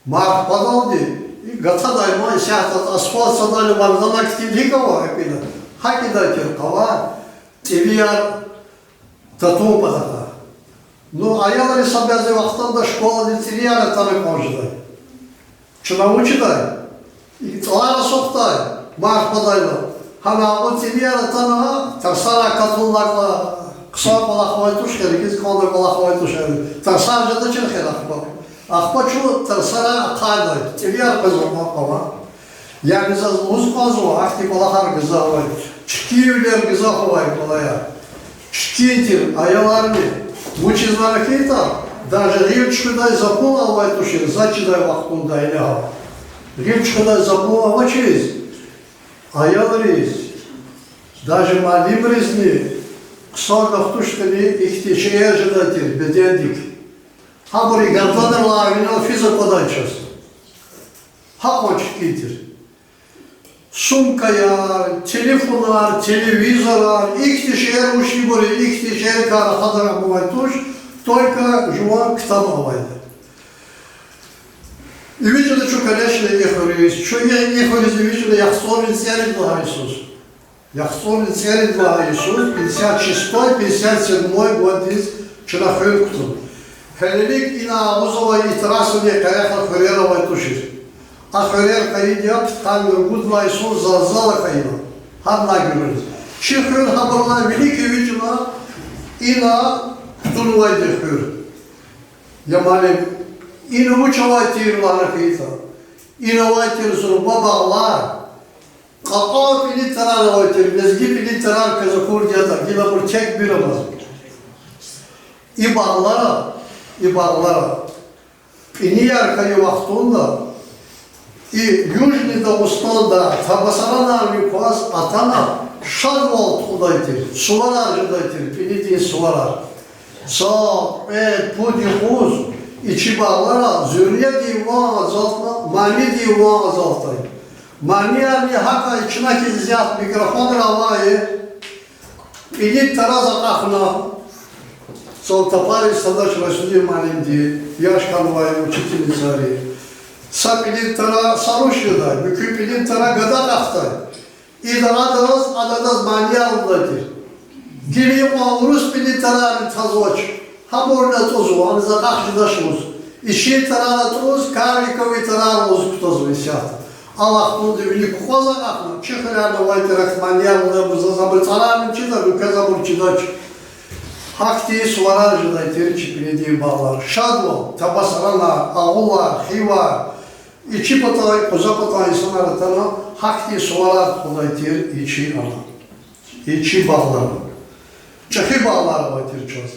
Мах падалди, и гацадай май сяхтат асфальт садали вардана ктиликава, эпина. Хакидатир кава, тилияр тату патака. Но аялари сабязи вақтанда школа дитилияра таны конжидай. Чынавучидай. И лара соқтай. Марпадайла. Хана о тилияра тана тарсара катулларла кыса балахвайтуш керекиз конда балахвайтуш ери. Тарсар жада чин хер ахпа. Ахпа чу тарсара қайдай. Тилияр қызырма қава. Yani uzmanzı aktif olakar gızavay. Çikiyevler gızavay kolaya. Шкитер, аяларни, мучизвара кейта, даже речкудай запула вайтушир, зачидай вахтундай ляв. Речкудай запула вачиз, аялриз, даже малимризни, ксоргафтушкани ихтичея жидатир, бедендик. Хабури гартадыр лавинал физоподачас. Хакоч китер. Сумкаяр, телефонар, телевизорар, ихтишер ушибори, ихтишер кара хадара бувайтуш, только жуан ктамавайды. И видели, что, конечно, ехали, что ехали, видели, яхсовин церит два Иисус. Яхсовин церит два Иисус, 56-57 год из Чарахюкту. Хелевик и на Авузова и Тарасове каяха Хурерова тушит. А хөрер кайдя ткан гудла Иисус залзала кайна. Хадна görürüz. Şehir haberler великий vicna ina tunvaydı hür. Yamalim ina uçavaytır lanakita. Ina vaytır sur babalar. Qaqav bili tarar vaytır, nezgi bili tarar kazakur diyata. Gila bur çek bir amaz. İbarlara. İniyar kayı vaxtunda и южный Дагестанда табасаранарный квас атана шарвал тудайтир, суварар жидайтир, пенитин суварар. Сал, пудихуз, и чибалара, зюрье диван азалтна, мани диван азалтай. Мани ани хака içine ziyat mikrofon ravayı, пенит тараза кахна, Золотопарий Садач Расуди Малинди, Яшканвай, учитель цари. Сапилин Тара Сарушьюда, Мüküpilin Tara Gadak Ahtay. İdaradınız, adadız maniyalındadır. Gireyim Rus Pilin Tara'nın tazıvaç. Hamurla tozu, anıza kakşıdaşımız. İşi Tara'na toz, Karvikovi Tara'nın kutozu vesiyatı. Allah bunu devini kukaza kaklı. Çıkırlarına vaydırak maniyalında buza zabır Tara'nın çıda, Rüke zabır çıdaç. Hak diye suvararcıda teri çipini diye bağlar. Şadvo, tabasarana, ağullar, hivar, içi patay, koza patay insanlar tanı, hak diye suvarar kolay teri içi ana. İçi bağlar. Çakı bağlar var teri çöz.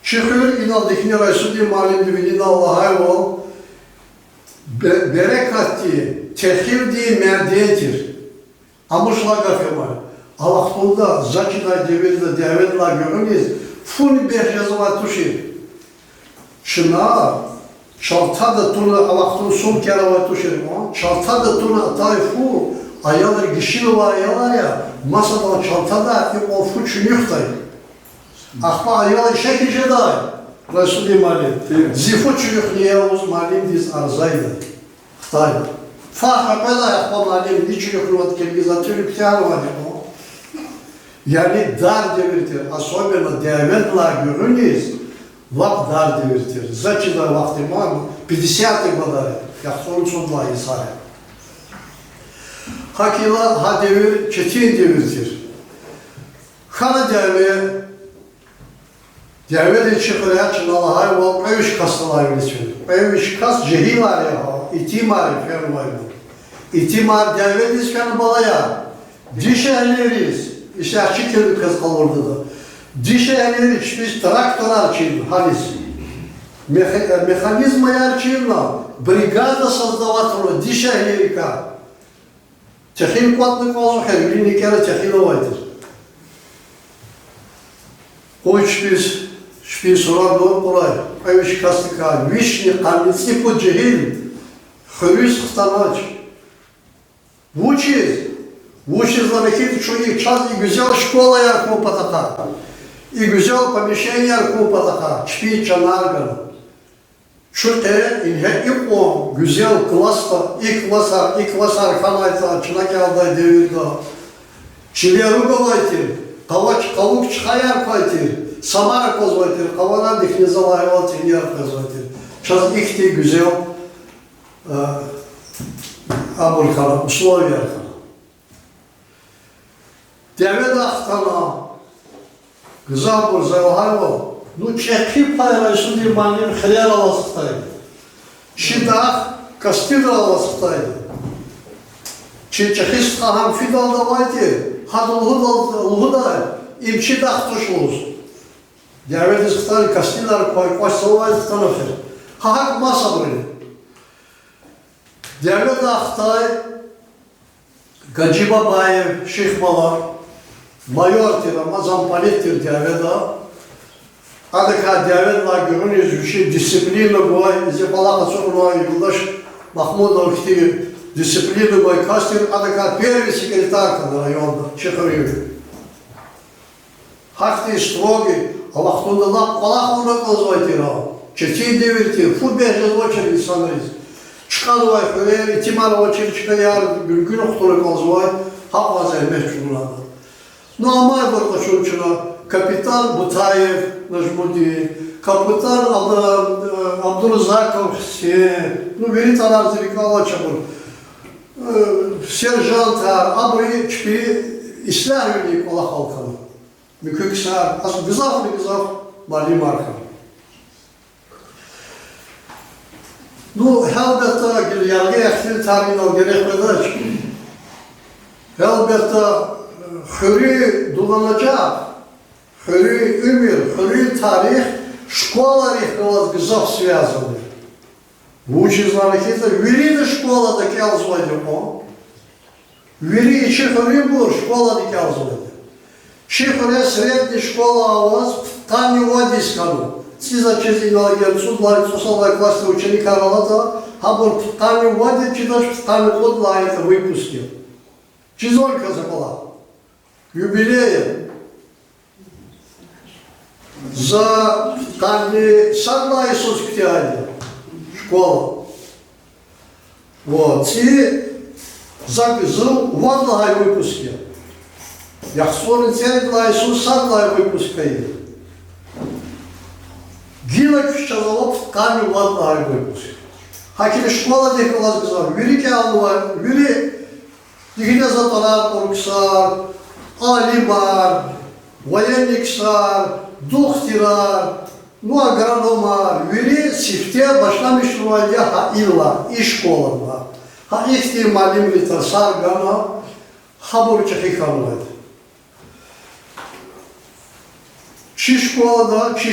Çıkır inaldikini Resul diye malin divinin Allah'a yol, berekat diye, tehir diye merdiyetir. Amışla gafemay. Allah'ta zakida devirde devetla görünüz. Funi behjazıva tuşir. Şuna çaltada tuna Allah'tan son kerava tuşir. Çaltada tuna atay fu ayalar gişili var ayalar ya. Masadan çaltada o fu çünüktay. Akma ayalar şekilce day. Resul-i Malim. Zifu çünük niye uz Malim diz arzaydı. Xtay. Farka peda akma Malim di çünük ruvat kelgizatörü ptihar var ya. Yani dar devirtir. Особенно devletler görünüz. Vak dar devirtir. Зачем vakti var mı? 50-х годах. Я son два İsa'ya. Hakila ha devir, çetin devirtir. Hana devir çıkıraya çınalıhay ol, eviş kastılar öylesini. Eviş kas cehimar ya, itimar fermayla. İtimar devir iskanı balaya. Diş ehleriz. İşte açık bir kız kalırdı da. Diş ehleriz, biz traktör açıydı, halis. Механизмы ярчина, бригада создавателя, диша Америка. Техин квадный колзухер, или кера техиновайтер. Ой, шпис урар дор порай, айвиш кастыка, вишни, каменцы под джигил, хрюс хстанач. Вучиз замехит, что их час и гюзел школа яркого потака, и гюзел помещение яркого потака, чпи чанарган. Çünkü ilk o güzel klasta, ilk klasar kanayta, çınak alday devirde. Çileru kolaytır, kavuk çıkayar koytır, samara kozvaytır, kavana dikni zalayvatır, yer kozvaytır. Çaz ikti güzel Amerika'na, условия kana. Devlet ahtana, güzel bir zayvahar Ну, чехи пайрайсу дирманин хрер аласықтайды. Шидах кастир аласықтайды. Чехис хахам фидал давайте, хаду лугудай, им шидах тушуз. Девет исктали кастилар койквасовай станофер. Хахак маса брили. Девет ахтай, Гаджибабаев, Шихмалар, майор тира, замполит тир девета. Adaka devletler görünüyoruz bir şey disiplinle boy, zepalaka sonra yıldaş Mahmudov ki disiplinle boy kastir adaka первый секретарь районda çıkıyor. Hakti strogi, Allah'tan Allah onu kozvaytır ha. Çetin devirtir, futbol yazıvacır insanlarız. Çıkarvay böyle ihtimal vacır çıkayar gün okturu kozvay hak vaziyet şunlarda. Normal bir koşulçuna Капитан Бутаев, наш муди, капитан Абдурзаков, ну, верит она зарекала чабур, сержант, абри, чпи, ислам велик, Аллах халкана. Мüküksar, az güzaf, mali marka. Ну, elbette, yargı ehtil tarihin o gerekmeder. Elbette, hürri dolanacak. Хори умер, хори тарих, школа рехнулась гзов связаны. Вучи знамехита, вери да школа да келзвайде о. Вери и чи хори бур, школа да келзвайде. Чи хори средня школа у вас, там не водискану. Сиза чези налагер, судлай, сусалай классный ученик аралата, а бур там не води, чи даш там код лайка выпустил. Чизолька забыла. Юбилея. за каждый садна Иисус ктяли школа. Вот, и за ванна выпуске. Я вспомнил цель на Иисус садна выпускает. Гилок шазалов камень ванна выпуск. Hakili şkola dekılaz kızar, biri ki aldılar, biri dikine zatalar korkusar, alimar, vayenliksar, doktirar, ну агрономар, biri sifte başlamış ruhaya ha illa, iş şkola. Ha ihtimalim litar sargana, ha burcu hikamlaydı. Çi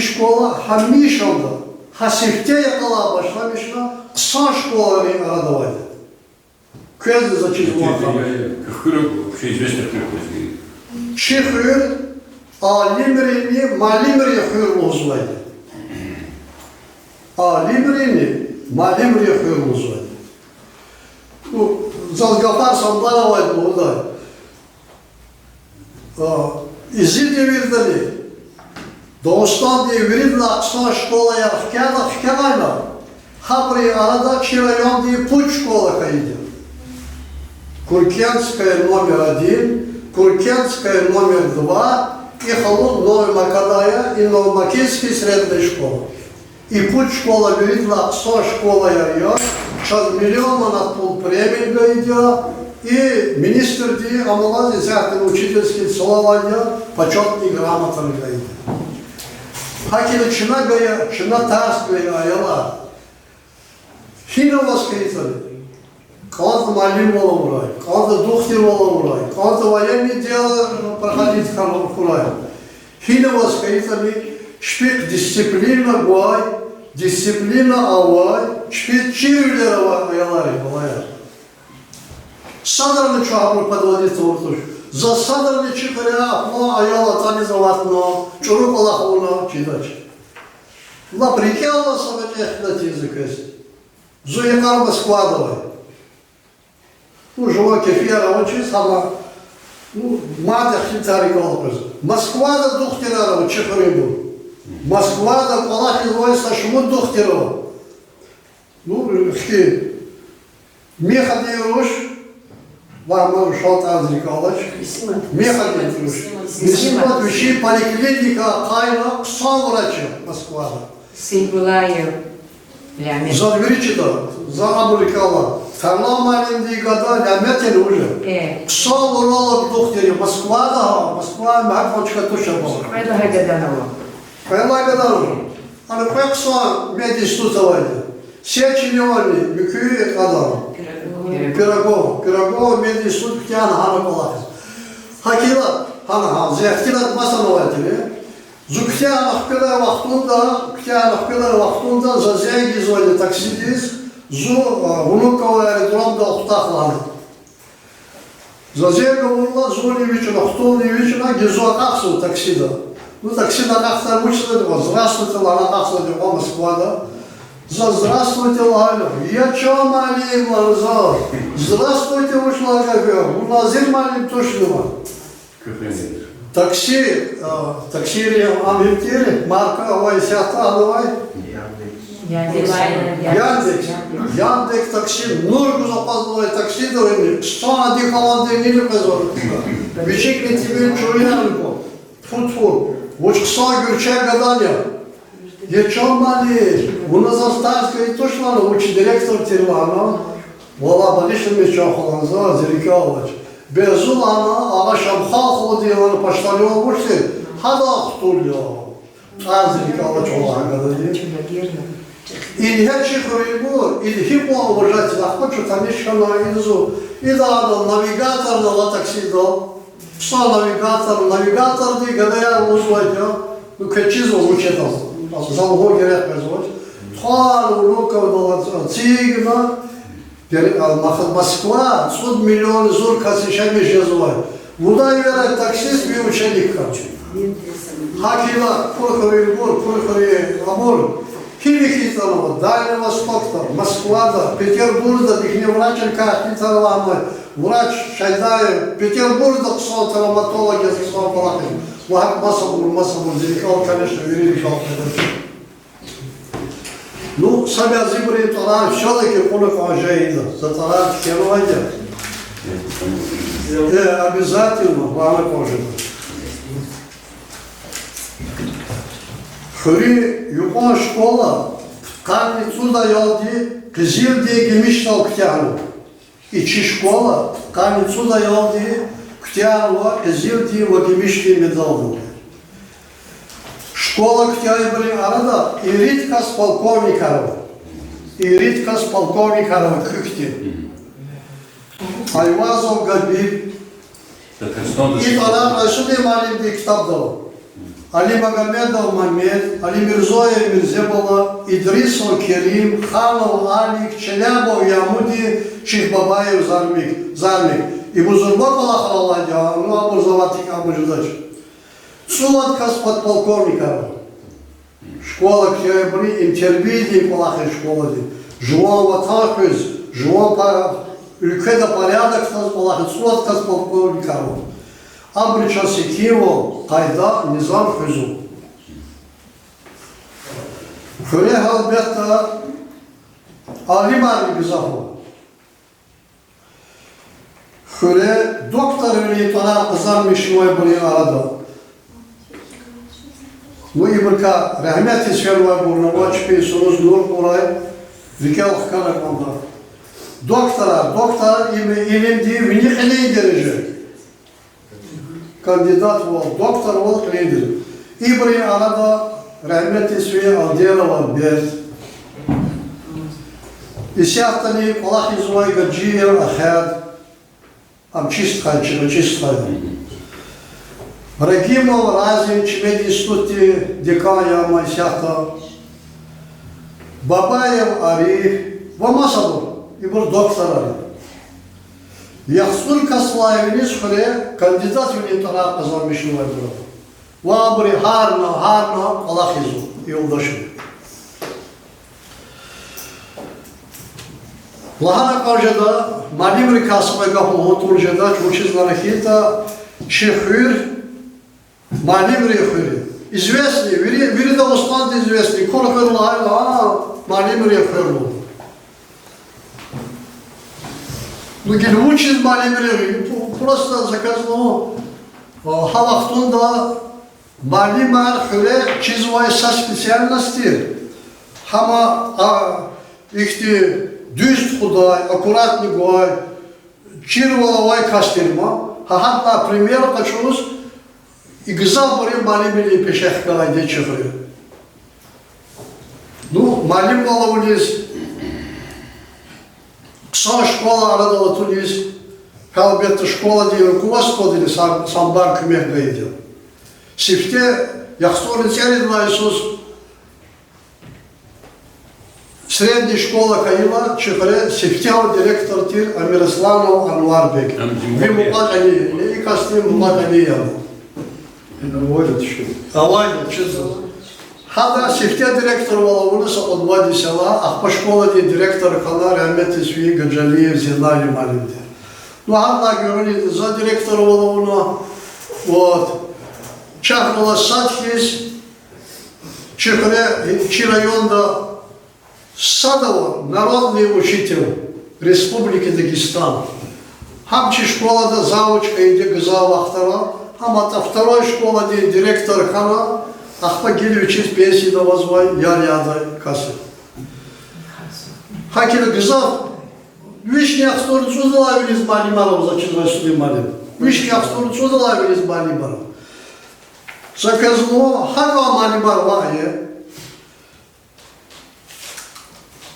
şkola hamişanda, ha sifte yakala başlamışlar, kısa şkolaların aradavaydı. Közde zachizm vakam. Кыргыз вообще известный кыргыз. Çi hür, alimrini, malimri hür uzlaydı. Alimrini, malimri hür uzlaydı. Bu zalgapar sandalavaydı burada. İzi devirdeli. Doğustan devirdeli aksan şkolaya hkâdayla. Хабри арада Чирайон ди путь школа кайди. Куркенская номер 1, Куркенская номер 2 и Халун Новомакадая и Новомакинский средняя школа. И путь школа видна, со школа я, сейчас миллион на пол премии идет, и министр ди Амалази зятен учительский слования почетный грамотный идет. Хакина чина гая, чина тарс гая аяла. Хинова скритали. Кого-то малим воловурай, кого-то духтер воловурай, кого-то военные дела проходить хурай. Хинова скритали, шпик дисциплина гуай, дисциплина авай, шпик чирлерова ялари балая. Садарны чуапру подводит уртуш. За садарны чихаря, но аяла тани заватно, чуру палахуна читач. Наприкела самотех на язык. Зуекарма складывай. Ну, жива кефира очень сама. Ну, мать хитари колпез. Москва да духтерара, чехарибу. Москва да палахи звойста шмут духтерова. Ну, хи. Меха деюш. Вам шалта Николаевич. Меха деюш. Весьма вещи поликлиника Кайна, сам врача Москва. Сингулаев. За Гречида, за Амурикала. Фарлам маленький года, лямятели уже. Псал уролог духтери, Москва, Махмочка туша была. Это Хагаданова. Пойла Гаданова. Она пекса мединститутовали. Сеченевали, Микюи Гаданова. Пирогова, мединститут, Ктяна, Хана Палахис. Хакила, Хана, Зяхтилат Масанователи. Зуктянах пила вахтунда за зенги звали таксидис, зу внуковый аэродром да ухтахланы. За зенга вурла зуни вечера, хтуни вечера, гизу акахсу таксида. Ну таксида акахта вычера, здравствуйте, лана акахса дева Москва, да. За здравствуйте, лана. Я чё малим, ларза. Здравствуйте, вышла кафе. У нас зим малим тушнува. Такси Америкери, марка Авай Сята Авай. Яндекс такси, норгу запаздывай такси довели. Что один халанды не любезор. Вечерний тебе чуянку. Фу-фу. Вот кса гюрчай гадания. Я чё мали? У нас Астарская точно учит директор Тирвана. Вала балишем меча халанза, Зерикалович. Безумно, ağaçam halk diyorlar, başlanıyor olmuştu. Hadi tutuyor. Azrikalı çoğalar kadar değil. İlhe çıkıyor bu, ilhi bu olacak. Хочу tanışkanlar izu. İdağda navigatör nala taksido. Psa navigatör diye kadar uzaydı. Bu keçiz olmuş etas. Zalho gerekmez olmuş. Tuğal uluka dolar цигна. Москва, 100 миллионов зур касышами жезлой. Куда верят таксист и ученик? Хакила, Пурхари, Амур. Хи Киви-Хитанова, Дальний Восток, Москва, Петербург, их врач Хитарламы, врач Шайдаев, Петербург, ксон, травматологи, ксон, палаты. Массовый, Зерихал, конечно, Верихал. Ну, сами Азибри, Таран, все-таки он уже за Таран Хервайдер. Обязательно, главное позже. Хри, юкон школа, камни да ялди, кзилди гемиштал ктяну. И чи школа, камни да ялди, ктяну, кзилди вагемишки медалду. Школа ктяйбри арада, и ритка с полковникарова. И ритка с полковникарова крюхти. Айвазов Гадбир. И тогда сюда маленький китап дал. Али Магомедов Мамед, Али Мирзоев Мирзебола, Идрисов Керим, Ханов Алик, Челябов Ямуди, Чихбабаев Зармик. И Бузурбакова Халадя, ну а Бурзаватик Амуждач. Сулатка с подполковником. Школа Кьябри, интервидий Палахи школа. Жуан Ватахыз, Жуан ülkede порядок Палахи, Сулатка с подполковником. Абрича Сикиево, Кайда, Низам Хызу. Хыре Халбетта, Алимар Бизаху. Хыре доктор Венитона Казан Мишмой были арада. Ну и бырка рахмет исфервай бурнова чпи сурuz нур бурай викел хкана канда. Доктора иlimdi винихлей дереже. Кандидат вол, доктор вол клейдер. Ибри арада рахмет исфе Алделова берт. Исяхтани Аллах изуай гаджия ахад. Ам чист хайчина, чист хайчина. Рагимов, Разин, Чмед институте, Декая, Майсята, Бабаев, Ариф, Вамасаду, и был доктор. Яхсуль Каслаевич, кандидат в Литора Казамишного бюро. Вабри, Харна, Аллахизу, и Улдашу. Лахана Каджада, Малимри Касмайга Хулхутурджада, Чучизна Рахита, Шехюр, Малим Рехури. Известный, Вирида Останд известный. Корхурлайла, Малим Рехурлу. Ну, гельмучиз Малим Рехури. Просто заказано. Халахтунда Малим Рехури чизвай со специальности. Хама ихти düz худай, аккуратный гуай, чирваловай кастирма. Хахатна пример качуз. И гзал бори малим или пешех калайде чехры. Ну, малим балаулис. Кса школа арадала тулис. Калбетта школа ди руководство дили самбар кмех гайдил. Сифте яхсторы цели два Иисус. Средняя школа Каила, чехре, сифтял директор тир Амирисланов Анварбек. Ви мулагани, не кастим мулагани яду. Авайда, честно. Хада сифте директор Валавунаса от Вади села, а по школе директор Хана Рахмет Исви Гаджалиев Зинари Малинде. Ну, хада говорит, за директора Валавуна, вот, Чахрала Садхис, Чирайонда Садова, народный учитель Республики Дагестан. Хамчи школа да заучка и дегзал ахтара. Амата второй школа де директор Хана, Ахпагили учить пенсии да возвай, я ряда кассы. Хакили гзав, вишни ахстор цудалавили с Балимаром, зачизвай суды Малим. Вишни ахстор цудалавили с Балимаром. Заказно, хака Малимар вае.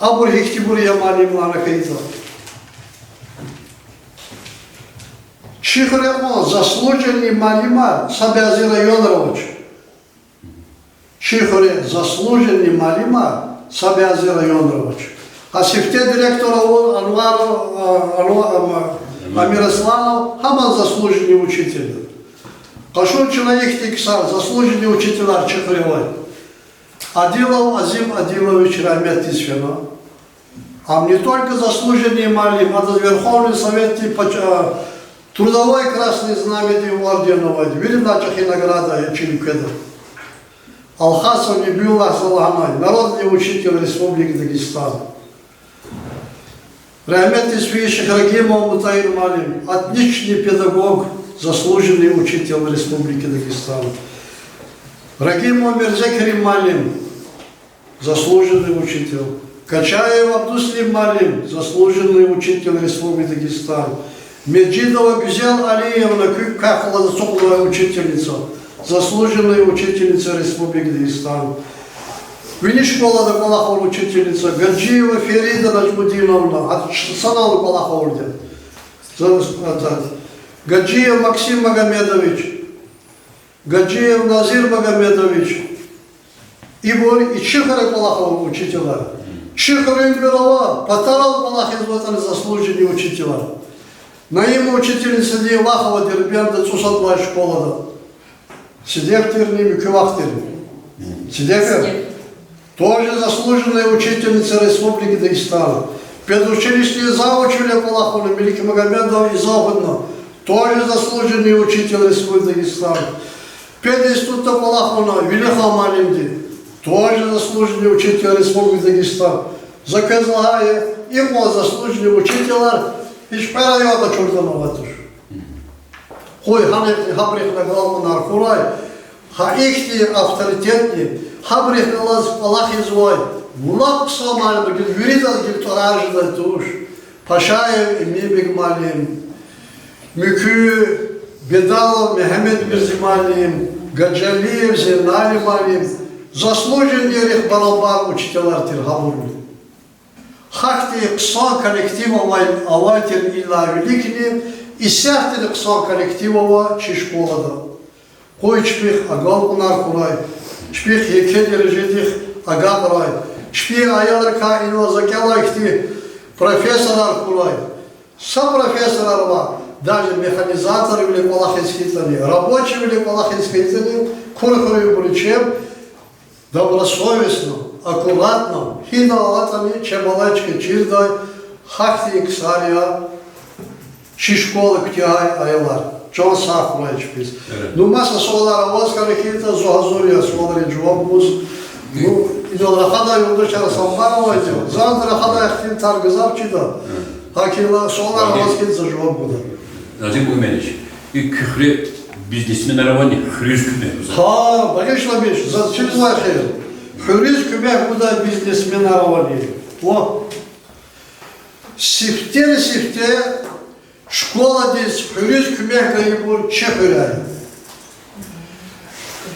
Абур хихтибур я Малимара кейта. Чихремо заслуженный Малимар Сабязи Районович. Чихре заслуженный Малимар Сабязи Районович. А сифте директора Амирисланов Хаман заслуженный учитель. Кашун человек тикса заслуженный учитель Чихревой. Адилов Азим Адилович Рахмет Тисфена. А не только заслуженный малим, а Верховный Совет Трудовой Красный Знамя орденовой, передачах и награда Чиликеда. Алхасов Небюллах Залаханай, народный учитель Республики Дагестан. Рахмет Тисфеевич Рагимов Мутаир Малим, отличный педагог, заслуженный учитель Республики Дагестан. Рагимов Мирзекерим Малим, заслуженный учитель. Качаев Абдуслим Малим, заслуженный учитель Республики Дагестан. Меджидова Гюзел Алиевна Кахала, заслуженная учительница, заслуженная учительница Республики Дагестан. Винишкола Балахова учительница, Гаджиева Ферида Наджмудиновна, от Санала Балахова. Гаджиев Максим Магомедович, Гаджиев Назир Магомедович, и Чихара Балахова учителя. Чихара Имбирова, Патарал Балахов, вот они заслуженные учителя. Наима учительница Диевахова Дербенда Цусадла школа. Сидевтерни Микювахтерни. Сидевтер. Тоже заслуженная учительница Республики Дагестан. Педучилищные заучили Балахова Мелики Магомедова и Западно. Тоже заслуженный учитель Республики Дагестан. Пединститута Балахова Велиха Малимди. Тоже заслуженный учитель Республики Дагестан. Заказлагая ему заслуженный учитель. Hiçbir yolda çocuklarına vardır. Koy habrikle kalmanar kuray, ha ikti авторитетни, habrikle Allah izvay, mulak samanı bir yüridal gibi torajda tuş, Paşayev Emniyebek Malim, Mükü Bedalov Mehmet Mirzi Malim, Gacaliyev Zernali Malim, заслуженные рехбалабар учителя Тирхабурли. Хакти ксон коллективова аватер ила великни и сяхтели ксон коллективова чешколада. Кой чпих агал кунар курай, чпих екедер жедих агабрай, чпих аяларка инва закелайхти профессорар курай. Сам профессорар ва, даже механизаторы были палахинскитани, рабочие были палахинскитани, курхуры были чем добросовестно, аккуратно, хидалатами, чебалачки, чирдай, хахти иксария, шишколы ктягай айлар. Чон сахурай чпис. Ну, масса солара воскара хита, зуазурия, солари джуабуз. Ну, идет рахада, юрдучара самбарова идет. Завтра рахада яхтин таргазавчида. Хакила солара воскинца жуабуда. Назим Гуменович, и кюхре бизнесменарование хрюшками. Ха, конечно, бич, через лахер. Хюриз kümek bu da biznesmen arabalı. O sifte şkola des hüriz kümek kayı bu çepere.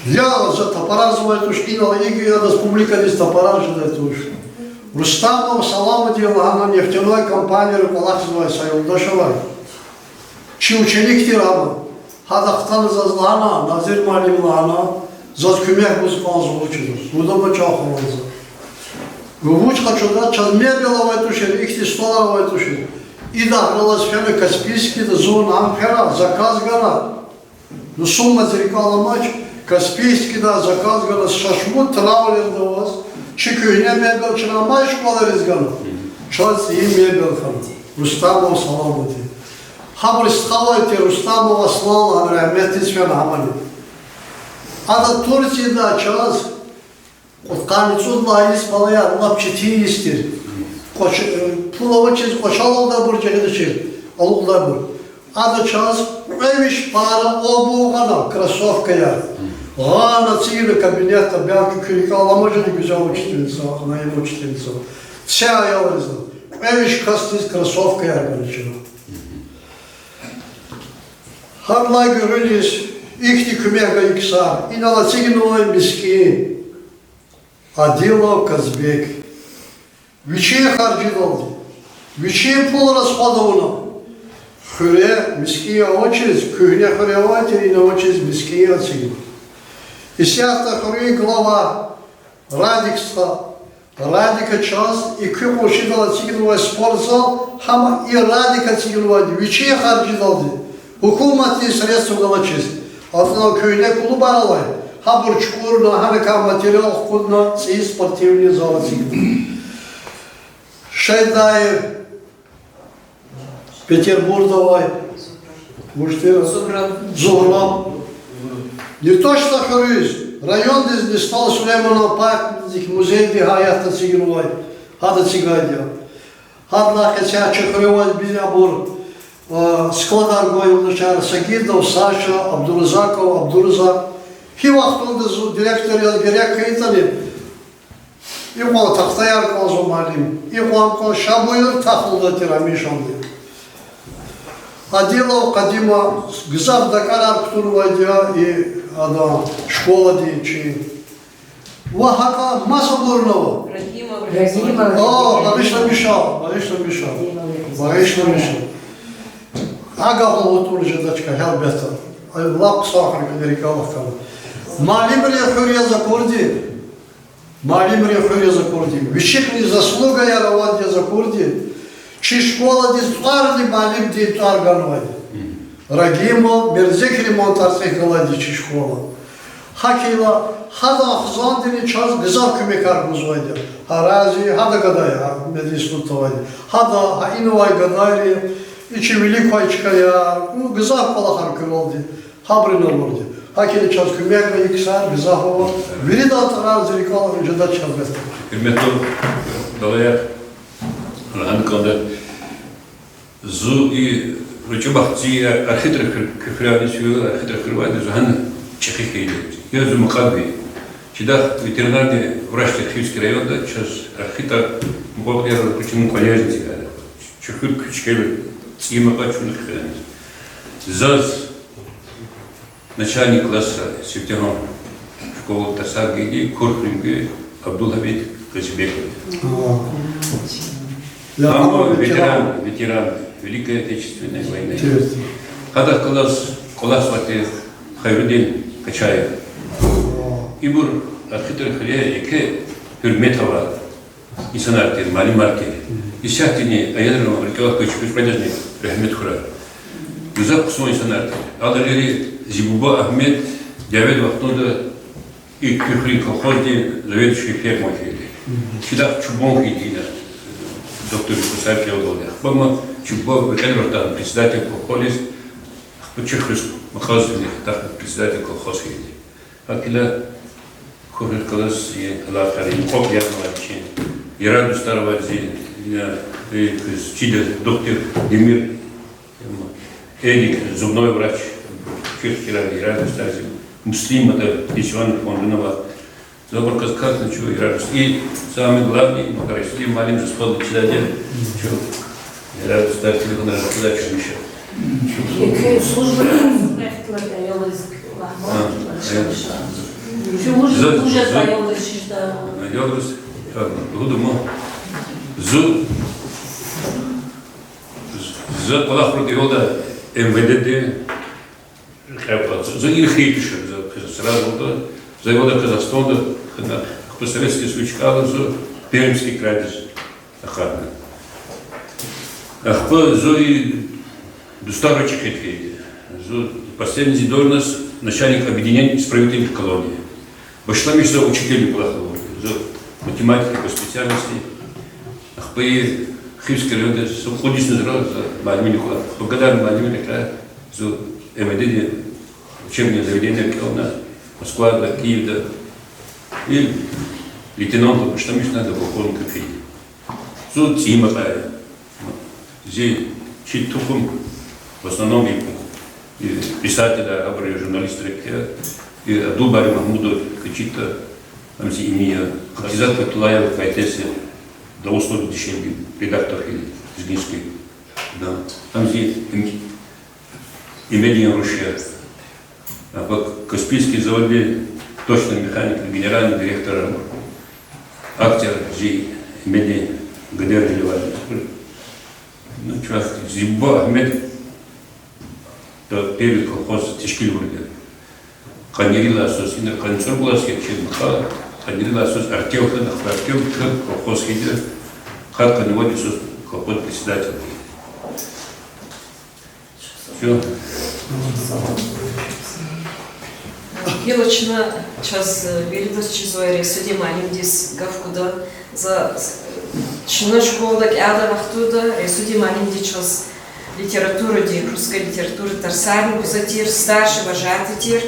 Я за топоразовая тушкина и республика des топоразовая туш. Рустамов Салама делала нефтяной компании Палахтовой Сайолдашевой. Чи ученик тирама. Хадахтан зазлана, Назир Малимлана. Заз kümek buzkan zuluçudur. Burada bu çok olmazdı. Вучка чуда час мебеловой тушер, ихти столаровой тушер. И да, граласфены Каспийский, да зон ампера, заказ гора. Ну сумма зеркала мач, Каспийский, да, заказ гора, шашмут, траулер да вас. Чикюйне мебел, чирамай школа резгану. Час и мебел хан. Рустамов саламати. Хабр стхавайте Рустамова слала, рахмет исфен амали. Ада Турцияда час, Каницудла испалая, лапчити истир. Пулова чиз кошалда бур жегедешир, алугда бур. Ада час, эвиш пара обугана, кроссовка я. Гана цигли кабинета, бянки кюрикала, может не güzel учительница, она его учительница. Вся я вырезала. Эвиш кастис кроссовка я говорю. Харлай görülüş. Ихти кумега иксар, и на лацигиновой миски, Адилов Казбек. Виче харджидалди, виче пол расходовано. Хюре миски очередь, кюхне хюреватель и на очередь миски ацигин. И сята хюре глава Радика час, и кюм ушидал ацигиновой спортзал, хама и Радика ацигиновой, виче харджидалди. Hukumatli sredstva галачист. Altına köyüne kulu baralay. Хабурчкурно, ханака материал кудно, и спортивный зал. Шайдаев, Петербурговой, Зуграм. Не то что хорюсь, район не стал Сулеймана Пак, музей Хаята Цигировой, Хада Цигадия. Хадла хотя Чехревой Бизябур, Складар Гойвнучар, Сагидов, Саша, Абдуразаков, Абдуразак. Хивахтон директор Ялгерек Итали. И он тахтаяр Калзумалим, и он Шабуир Тахлда Тирамишанди. Адилов Кадима Гзав Дакарар Ктурвадия и школа Дичи. Вахака Масабурнова. Рагима. О, Баришна Мишал. Агавла Утурджа дачка, Хелбета. Лап Сахар Кадерикалахкала. Малимрия Хурия Закурди. Вещикни заслуга я равадия Закурди. Чи школа дистварди малим ди тарганвай. Рагимо, Берзек ремонт арцехала чи школа. Хакила, хада ахзандини час гзав кумекар гузвайдя. Харази, хада гадая, медистутовайдя. Хада, хаинувай гадайри, ичи великвайчкая, гзав палахар кюлолди. Хабрина лорди. Hakeli çaz kümekle yıksar, bizahova. Veri de atarar zirikala önce de çaz. Hürmetli dalaya hanımefendi zu i rüçubahçı arxitr küfrani suyu arxitr kırvaydı zuhan çekikeydi. Yazı mukaddi. Çidah ветеринарный врач Тихвинский районда çaz arxitr muhabir rüçünün koleji yani. Çökür küçükeli цima kaçınlık yani. Zaz начальник класса Септяном школы Тасагиди, Курхринги, Абдулхамид Казибеков. Ветеран Великой Отечественной войны. Хада класс вате Хайрудин Качаев. Ибур архитектор Хрия яке Хюрметова и санартер Малимаркер. И сяхтини аядерного рекала Кочкуш продажник Рахмет Хура. Юзак Кусмой санартер. Аларери Зибуба Ахмед, Диавед Вахтода и Кюхрин колхозни, заведующий фермой фермой. Чидах Чубон Хидина, доктор Кусарки Олдолях. Бама Чубов, Эльвартан, председатель колхоза, Чехрис Махазовник, так председатель колхоза Хиди. Акила Курхин Калас и Аллахарин, Коп Яхмалачин, Ираду Старого Азии, Чида, доктор Демир, Эдик, зубной врач. Фирхирали, радость, муслим, это Ишван Фондунова, Забор Казказ, ничего, и радость. И самый главный, Макаришли, маленький спал читатель, что, и радость, так, телефон, задачу еще. Какая служба проектила даёлась уже даёлась, что... Даёлась, Гудумо, Зу, за Палахру Диода, МВД, за Ирхейпиша, сразу за его Казахстана, по-советски свечкала, за Пермский край, Ахарна. Ахпа, за и Дустару Чехетхейди, за последний зидорнос, начальник объединения исправительных колоний. Башламиш за учителей Плахова, за математики по специальности. Ахпа и Хивский район, за художественный район, за Мальминихуа. Благодарен Мальминихуа, за МВД, учебное заведение Киевна, Москва, да, Киев, да, и лейтенант, что мне надо полковника Фиди. Тут Тима, здесь Читухум, в основном и писателя, журналиста, и Абдулбари Махмуду, Качита, там здесь имея Хатизат Патулаева, поэтесса, до условий дешевле, редактор Згинский, да, там здесь Имедиан Рушья. А по Каспийский заводе точный механик, генеральный директор, актер Жи Имедиан Гадер Деливали. Ну, чувак, Зибба Ахмед, то первый колхоз Тишкиль вроде. Ханирила Асос, и на концу была скетчен Маха, Ханирила Асос, Артем колхоз Хидер, Хатка Неводи Асос, колхоз председатель. Все. Гилочна час виридос чизоери суди малиндис гавкуда за чина школдак ада вахтуда суди малинди час литература ди русская литература тарсарни бузатир старший вожатый тир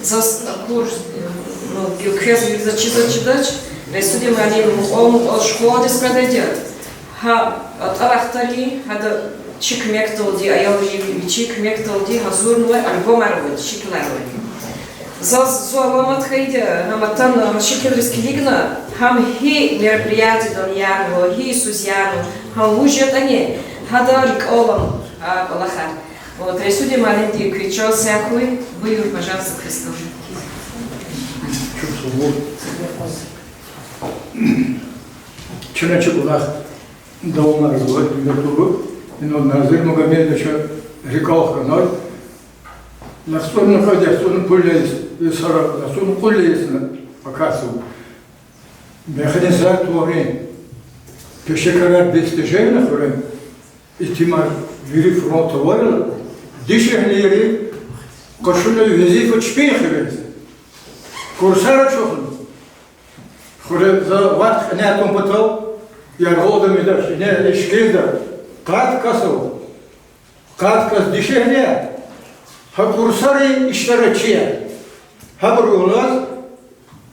за курс ну геокез за чизоч суди малин он школы скрададет ха от авахтали хада чик мектолди аялжи чик мектолди хазурнуэ альбом арвуд чикларвуд за зоаламат хайда хаматан шикелриски лигна хам хи мероприятие доньяну хи сузьяну хам ужет они хадарик олам балахар вот рисуди маленький кричал сякуй вы пожалуйста Христос Чина чекулах давно разговаривать в Ютубе, но назир Магомед еще рекал канал. На сторону ходя, на сторону пулез, и сара, на сторону пулез на показу. Механизация творения. Пешекарат достижения творения. И тема вери фронта варила. Дишехнери, кошуля визифа чпехерез. Курсара чохн. Хоре за ват не атом потал, я рода медаш, не ишкеда. Кат касо. Кат кас дишехне. Ha kursari iştirakçıya. Ha burulaz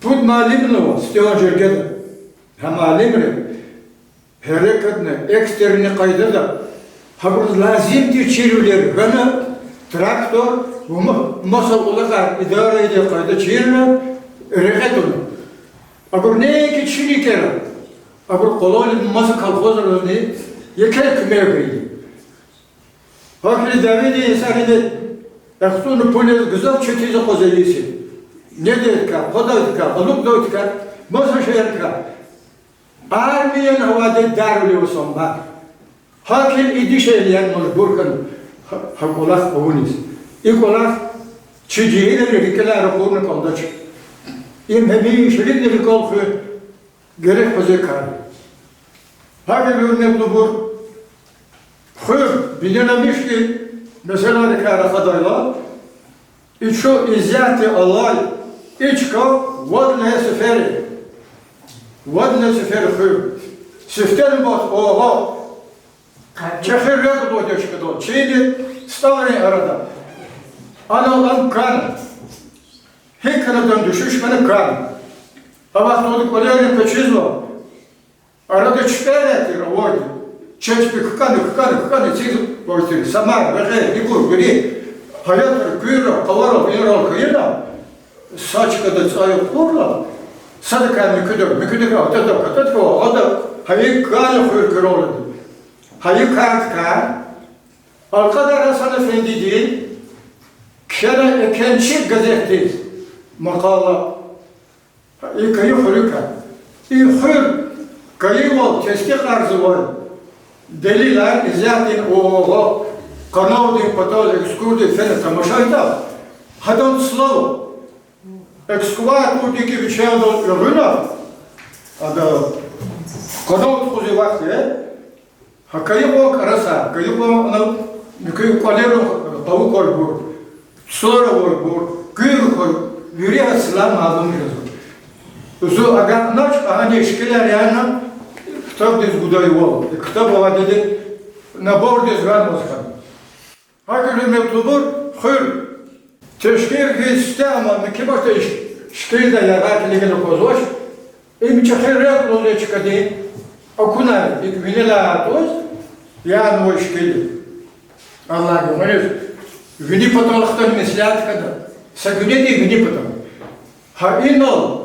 put malimno styon jerged. Ha malimre hareketne eksterni kayda da ha bur lazım di çirüler bana traktör masa olarak idare ede kayda çirme reket onu. Abur ne ki çilikera. Abur koloni masa kalkozlar ne yekel kmeydi. Haklı Davidi esaride Yaxtunu polis güzel çekici kozayisi. Ne dedika, kodayika, aluk doytika, masa şehirka. Armiyen havada daruli olsun bak. Hakil idi şeyleyen mecburkan hakolak ovunis. İkolak çiğciyle rikeler okulunu kaldaç. İmhemi şeritleri kalkı gerek kozay kar. Hakil örnek dubur. Hır, bilenemiş ki mesela ne kadar kadayla, iço izzati Allah, içka vadne seferi hır. Sefterin bat oha, çekir yok doydu çıkıdı. Çeydi stavri arada. Analan kan, hekanadan düşüş kanı kan. Ama doğduk olayını peçizlo. Arada çıkayaktır oydu. Çeşme kıkanı çizip boyutları, samar, bekle, ikur, gri, hayatır, kuyru, kavarol, mineral kıyırla, saç kadar sayıp kurla, sadıkan müküdür, atadık, o da hayı kanı kuyur oladı. Hayı kanka, Alkadar Hasan Efendi değil, kençi gazete, makala, kayı hırıka, hır, kayı ol, testik arzı var. Deliler izleyen o kanalda patal ekskurdi fen tamашайда. Hadan slav. Ekskvat bu diki biçeydo runa. Ada kanal tuzu vakti. Hakayı o karasa, kayı o ana mükü kalero tavu korbur. Sonra korbur, kuyur kor, yürü aslan alım yazı. Zo aga naç ani işkiler yana Kitap diz gudayı ol. Kitap ova dedi, nabor diz gan olsan. Hakikaten mektubur, hır. Teşkir gizli ama mekibakta şkilde yarar kiligini kozoş. İmi çakir rek oluyor çıkadı. Okuna, vinila toz, yani o şkilde. Allah güveniz. Vini patalıktan mesleğat kadar. Sagüne değil vini patalık. Ha inal,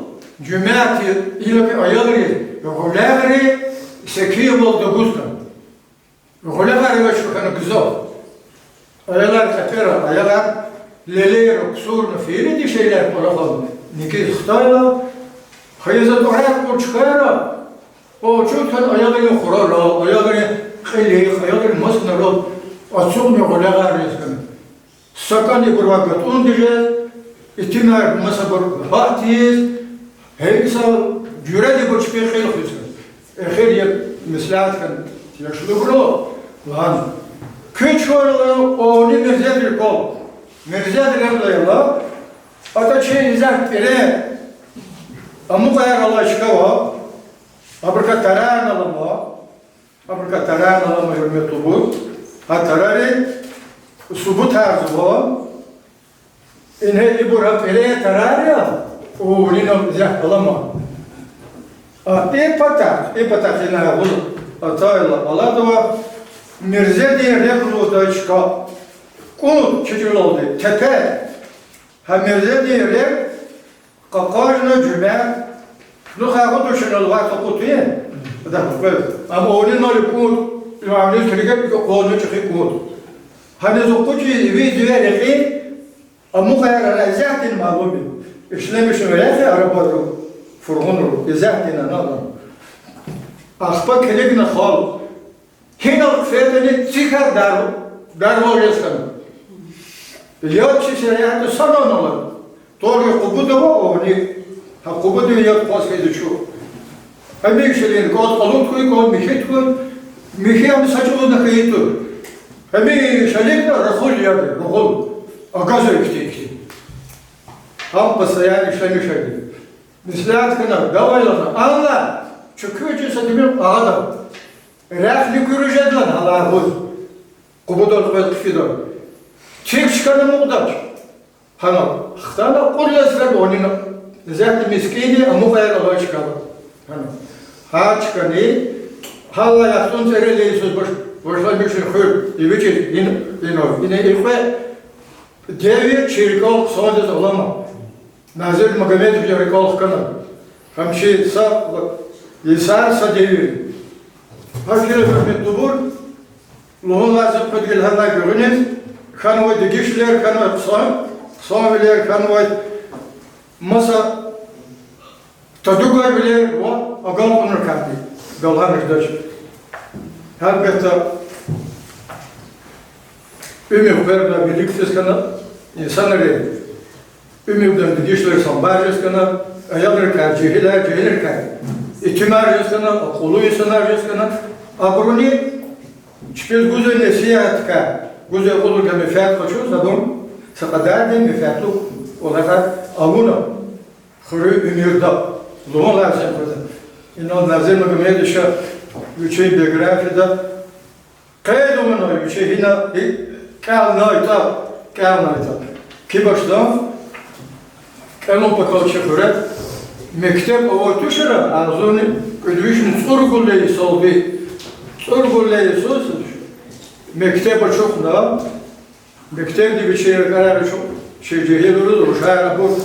cümeati ilaki ayalırı, gulagri, sekiye bol da gustan. Gulagri ve şukanı güzel. Ayalar kapera, ayalar leler, kusur, nefiri di şeyler parafal. Niki xtayla, hayızat orak bol çıkayla. O çoktan ayaları kurala, ayaları khili, ayaları masnala. Açık ne gulagri eskan. Sakani kurvagat un diyeceğiz. İtimar masabur bahtiyiz. Heysa cüredi bu çıkıyor khili khilsin. Khili mislaat kan yaşlı bro. Lan küç oralı o ne merzedir kol. Merzedir yaplayla. Ata şey izah bire. Amuk ayak Allah çıkava. Abrika taran alama. Abrika taran alama hürmet bu. Ha tarari subut tarzı bu. İnhe ibura bire tarar ya. O nino izah alama. İpata fina bul. Atayla aladova. Mirze diye rekulu da çıka. Kul çocuk oldu. Tepe. Ha mirze diye rek. Kakajna cüme. Nukhâhu düşünül var kakutuye. Ama onun öyle kul. Yani sürüge bir konu çıkıyor kul. Hani zokucu video reki. Ama kayar zaten malumi. İşlemiş öyle ki arabada furgonur. Zaten anladım. Aspa kelegine hal. Hinal fedeni çıkar dar resmen. Ya çişeriyatı sanan olur. Doğru kubu da var oni. Ha kubu da ya paskaydı şu. Hem işlerin kod alut koy kod mihit koy. Mihiyam saçılığına kayıtı. Hem işlerin rahul ya rahul. Agazı işte. Ham pasayan işlemişedi. Mislat kana davaylarına anla. Çıkıyor cesedimi ağda. Rafli göreceğiz lan Allah'ı. Kubudan kıfidon. Çek çıkanı muğdaç. Hanım. Xtana kuryasılar onun. Zaten miskini ama kayar Allah çıkalım. Hanım. Ha çıkanı. Hala yaktın sereleyi söz başlamış hür. İvici yine ilfe. Devi çirkal sadece olama. Nazır Magomedov çirkal kanı. Hamşi sa Yisar sa devi. Hakire Mehmet Dubur. Luhun lazım kudgil hala görünür. Kanvay dikişler, kanvay sağviler, kanvay masa tadugay bile o agal onur kalbi. Galhan işdaş. Elbette ümivlerle birlikte kana insanları ümivden dikişler sambarız kana ayarlar cehiller kan. İtimarız kana, akıllı insanlarız kana. Abruni çıkız güzel nesihat ka. Güzel olur ki müfat koşuyoruz adam sakadar değil müfatlı olarak avuna xırı ümirda luğun lazım kızı. İnan lazım mı şu üçü biyografide kaydımına üçü hina kalnayta ki baştan kanun pakal çıkırat mektep o tuşura azuni ödüşün sorgullayı solbi sorgullayı sos mektep çok da mektep gibi şey karar çok şey cehiluru da şahara bu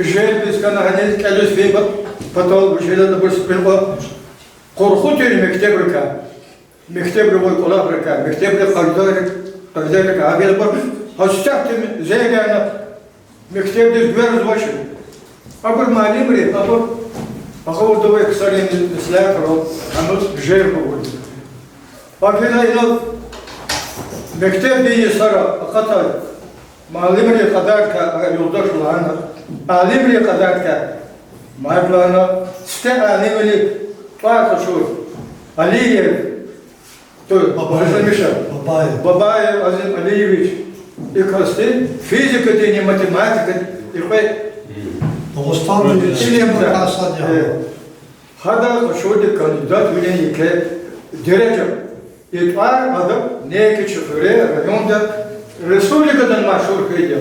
jel biz kana hani kalış ve patal bu şeyler de bu sıkıntı korku tür mektep rıka mektep rıka kola rıka mektep rıka kardar rıka abi bu hasta tüm zeygana mektep de güveriz başı aber malim rıka aber akıl da ve kısarın islah karo ama jel bu bakın ayol mektep diye sara akata malimre kadar ka yoldaş olana alimre kadar ka mahlana işte alimli farkı şu Aliyev to babaye Azim Aliyeviç ikasti fizika dini matematika ikay Dağıstan ilimde kasad ya. Hada şurada kandidat bile yike derece İtvar adam ne ki çıkıyor rayonda Respublikadan maşhur kıydı.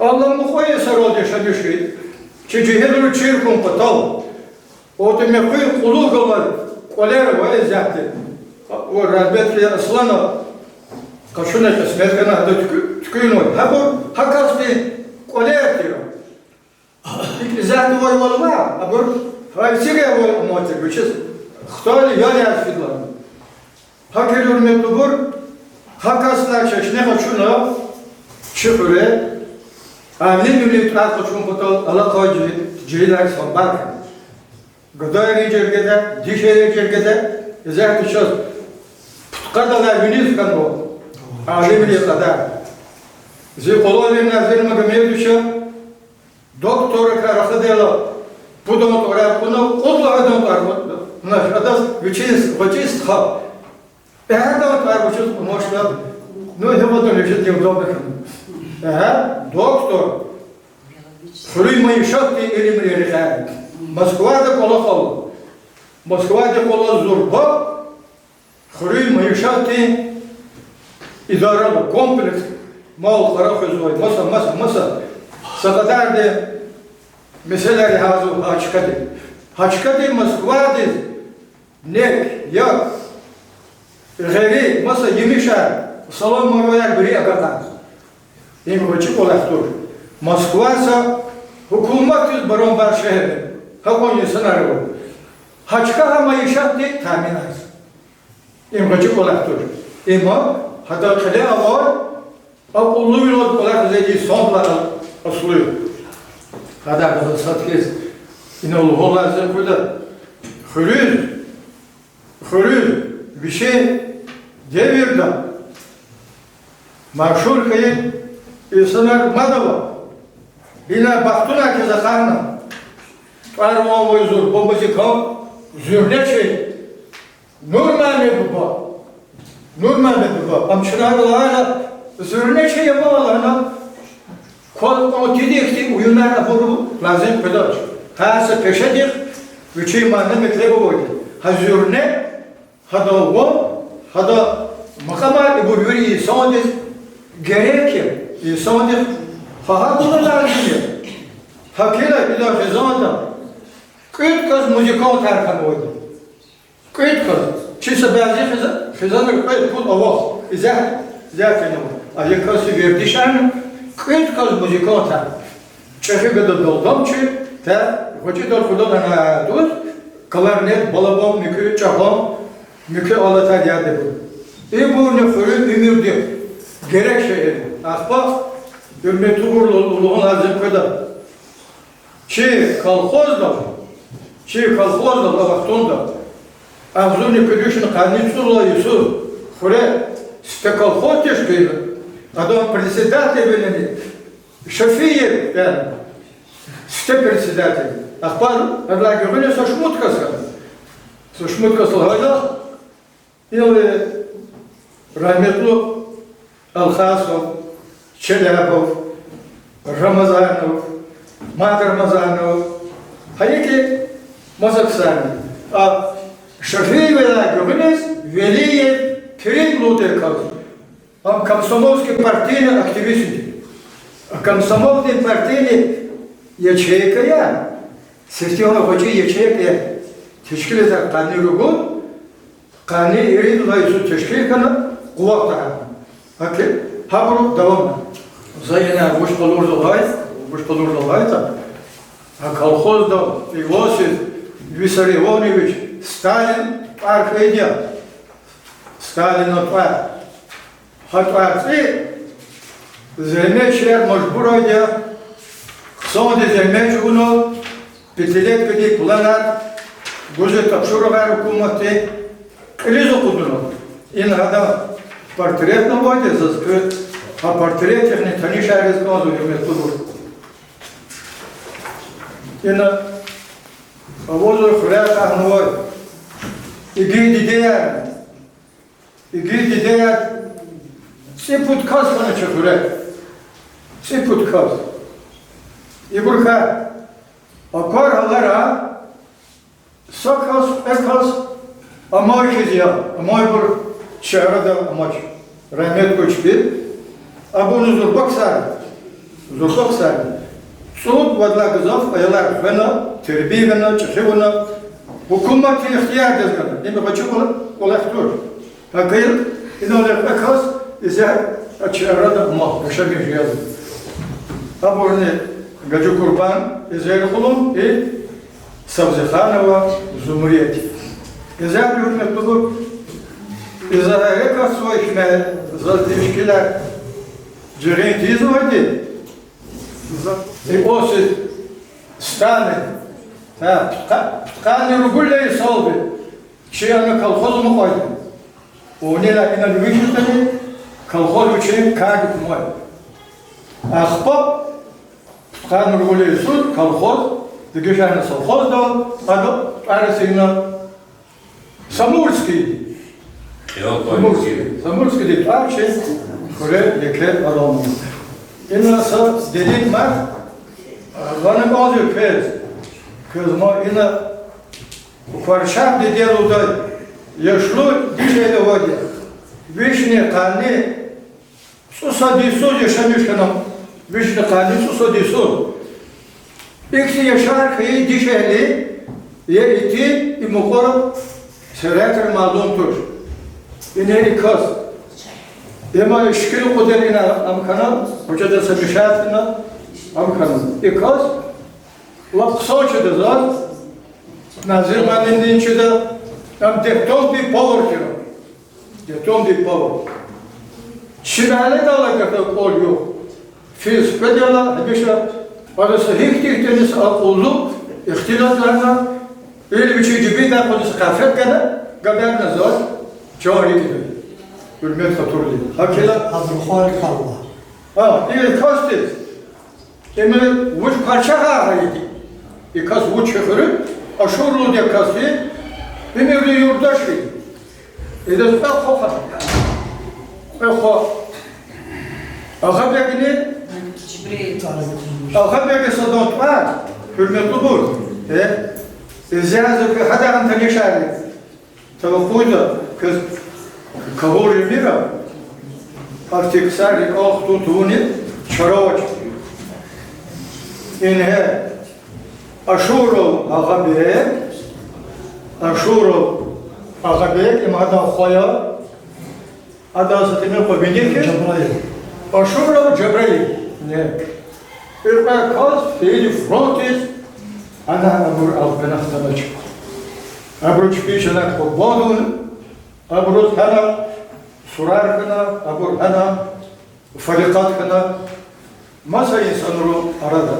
Allah'ın koyu sarıldı yaşamış kıydı. Çiçeğleri çirkin patal. O da mekuyun kulu kılır. Koler var zaten. O rahmetli aslana kaşına kısmet kana da tüküyün var. Ha bu hakas bir koler diyor. Zaten var var. Ha bu haysiye var muhatabı. Güçüz. Xtali yani asfidlar. Hakir hürmetli bur, hakaslar çeşne kaçuna çıkıre, amni millet kaçun patal alakacı ceyler sambar. Gıdayı cergede, dişeri cergede, zaten şöz putkadalar yüniz kan bu. Alimli kadar. Zikoloğun nazarına gömüyor doktor karakadela. Bu doktora bunu oğlan doktor. Naşadas vüçiz khab. Ehada var bu çocuk moşla. No hemadan yaşadığım doktor. Doktor. Хурий маишат и элимри рехай. Москва да кола хол. Москва да кола зурба. Хурий маишат и идарал комплекс. Мал харахозой. Маса. Сагадар де меселери хазу хачкади. Хачкади Москва де нек як гери маса емиша салон марояк бери агатан. Им хочи колахтур. Москва са hukumat из баромбар шехер. Хакони сценарий. Хачка маишат де таминаз. Им хочи колахтур. Има хада хле авар Апуллуйлот колах зеди сонла асулу. Хада када саткез инол холазен куда. Хурül bir şey devirde. Maşhur kayıt insanlar madava. Bina baktuna ki zakarna. Parma boyuzur bobuzi kav zürne şey. Nurmane baba. Nurmane baba. Amşılarla zürne şey yapamalarına kol o tidikti uyunlarla boru lazım pedaj. Hası peşedik. Üçü manne meklebe boydu. Hazürne hada o hada makama bu yürü sondes gerek sondes ha bunlar gibi hakela ila fezanda kayıt kaz müzikal tarafı oydu kayıt kaz çise bazı fezanda kayıt pul avaz zaten o ayakası verdişan kayıt kaz müzikal tarafı çeşme de doldamçı ta hoca da kullanan dost Kalarnet, balabam, mükü, çapam, mükü alatar yerde bu. Bu neförü ümürdü. Gerek şeyleri. Akbap, ümmet uğurluğun azim kadar. Çi kalkozda vaktunda. Avzuni küdüşün kanitsulla Yusuf. Kure, ste kalkoz teşkili. Adam председатель belini. Şafiyev yani. Ste председатель. Akbar, Allah güvene Soşmutka salhayda ili rahmetli Alkhasov, Çelapov, Ramazanov, Mat Ramazanov, hayki Masaksani. Şafiyev'la güvenes Veliyev Pirin Luder kaldı. Комсомольской партийный активист. Комсомольской партийный ячейка я. Сертиона хоче ячейка teşkil eder kanuni rugun, kanuni eri dolayısı teşkil kanı kuvvet daha. Hakik, habru devam. Zayına boş kalır dolayı da. Kolxoz da Iosif Vissarionovich Stalin arkaydı. Stalin atvar. Hatvartı zemmeçler mecbur oydu. Sonra zemmeç bunu bitilet gibi planar Гоже тапшурова рукумати різу кудуно. І нагадав портрет на воді заскрит, а портрет не таніше розказує методу. І на возу хряка на воді. І гідідея всі подказ на чахуре. Всі подказ. І бурка. А коргалара Sakaz, ekaz, amay kızya, amay bir şehrada amaç, rahmet koçbi, abunu zurbak sarı. Suud vadla kızaf, ayalar vena, terbiye vena, çıkı vena, hukumat ihtiyar dezgana, değil mi? Kaçı kolektor. Hakayıl, inolek ekaz, izah, şehrada amaç, yaşamıyor yazı. Abunu gacı kurban, izah kulum, Savzekhanova, Zumriyeti. Güzel bir hürmet olur. İzahare katsı işine, zazdeşkiler, cüreytiz oydu. O siz, Stalin, Stalin rugulleri saldı. Şeyanı kalkoz mu koydu? O neler inan vücutları, kalkoz için kardı kumoy. Ahbap, Stalin rugulleri sul, kalkoz, Дегешане совхозда, арасина Самурский. Самурский депутат, хуре леклер адамы. Инаса делик мар, Ваным алды пез. Кызма ина кваршап де делуда яшло дишеле воде. Вишне каны суса дису yaşamışkanam. Vişne kani susa disu. İkisi yaşar kıyı dişeli ye iti imukor serekar malumtur. İne ikas. Ema şükür kuderine amkana hocada sabişatına amkana. İkas laf kısa da zar. Nazir malindin çida am dekton bir power kira. Dekton bir power. Şibale dalakta kol yok. Fiz bedela hemşire arası hiktikleriniz akıllı ihtilatlarına öyle bir şey gibi de konusu kafet kadar gaber zor cari gibi. Hürmet hatırlı. Hakela Abdülhalik Allah. ha iyi kastı. Emre vuç parça haydi. İkas vuç çıkırı aşurlu diye kastı. Emre yurdaş gibi. Edes ben kofa. Ağa begini ağa begi sadot var. Hürmetli bu. Ziyazı hadagan tanışarı. Tavukuydu. Kız kabul edilmiyor. Artık sarı ok tuttuğunu çaraç. İnhe aşuru ağa begi aşuru ağa begi imada khoya adasını koyabilir ki aşuru Cebrail. Ne? İlk kaz fiili frontis ana abur albenahtaç. Abur çıkışına kubadun abur hana surar kana abur hana falikat kana masa insanları arada.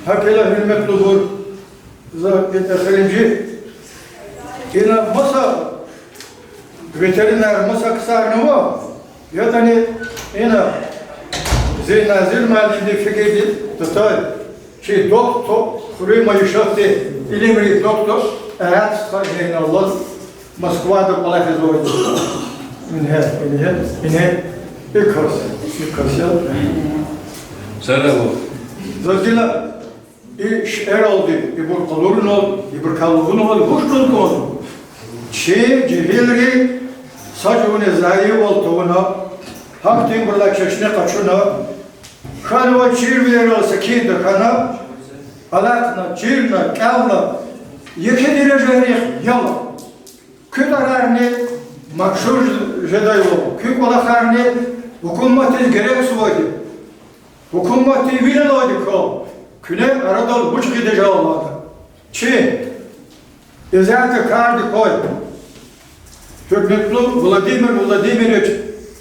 Hakela hürmetli bu zaten ina masa veteriner masa kısar ne var? Ya da ne ina Nazir malinde fikirdi tutar. Şey doktor kuruma yaşattı ilimli doktor hayat sayın Allah Moskva'da Allah ezberdi. İnhe ikos ya. Sana bu. Zaten iş oldu. İbur kalorun oldu. İbur kalorun oldu. Hoşnut oldu. Şey cihilri saçını zayıf olduğuna haktin burada çeşne kaçına Kanva çirvileri olsa ki de kana alakna çirna kavla yeke dereceleri yala kütararni makşur jedaylo kü kolaklarni hukumatin gerek suaydı hukumatin vilalaydı ko küne aradal buç gidece olmadı çi izahı kardı koy Hürmetli Vladimir Vladimirovich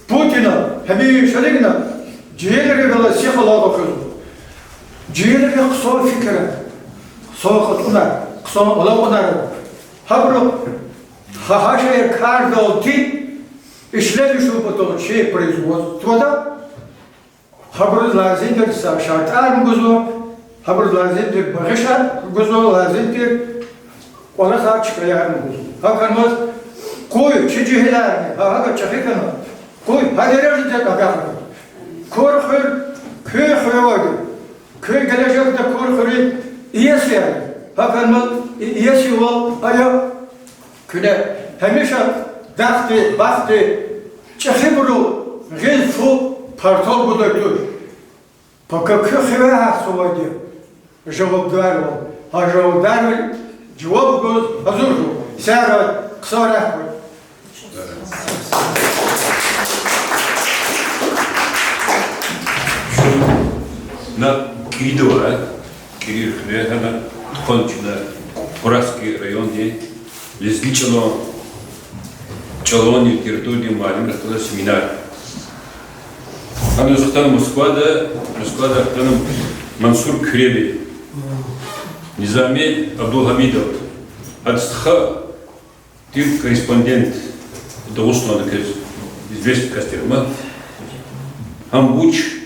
Putin'a hebi şelikna ciğerleri kadar siyahlığa bakıyordu. Ciğerleri kısa fikre, kısa kutlular, kısa olanlar. Habru, haşer karda oldu, işlemiş bu şey производства. Habru lazımdır şartlar güzel, habru lazımdır bakışlar güzel, lazımdır ona karşı çıkayar güzel. Hakanmaz koy çiçekler, hakan çafikanı, koy haderer de bakar. Korkur, köy vardı. Köy gelecekte korkuru iyisi yani. Hakanmal iyisi ol aya küne hemişe dağıtı, baktı, çekimuru, gilfu, partol budur. Fakat köy hası vardı. Cevaplar ol. Ha cevaplar cevap göz hazır ol. Serhat, kısa rahmet. На Киридова, Кириллове, она кончила Тураский район, где лезличено Чалони, территории Малим, рассказал семинар. Она захтала Москва, там Мансур Креби, Низами Абдулхамидов, Ацтха, ты корреспондент, это устно, известный Костерма, Амбуч,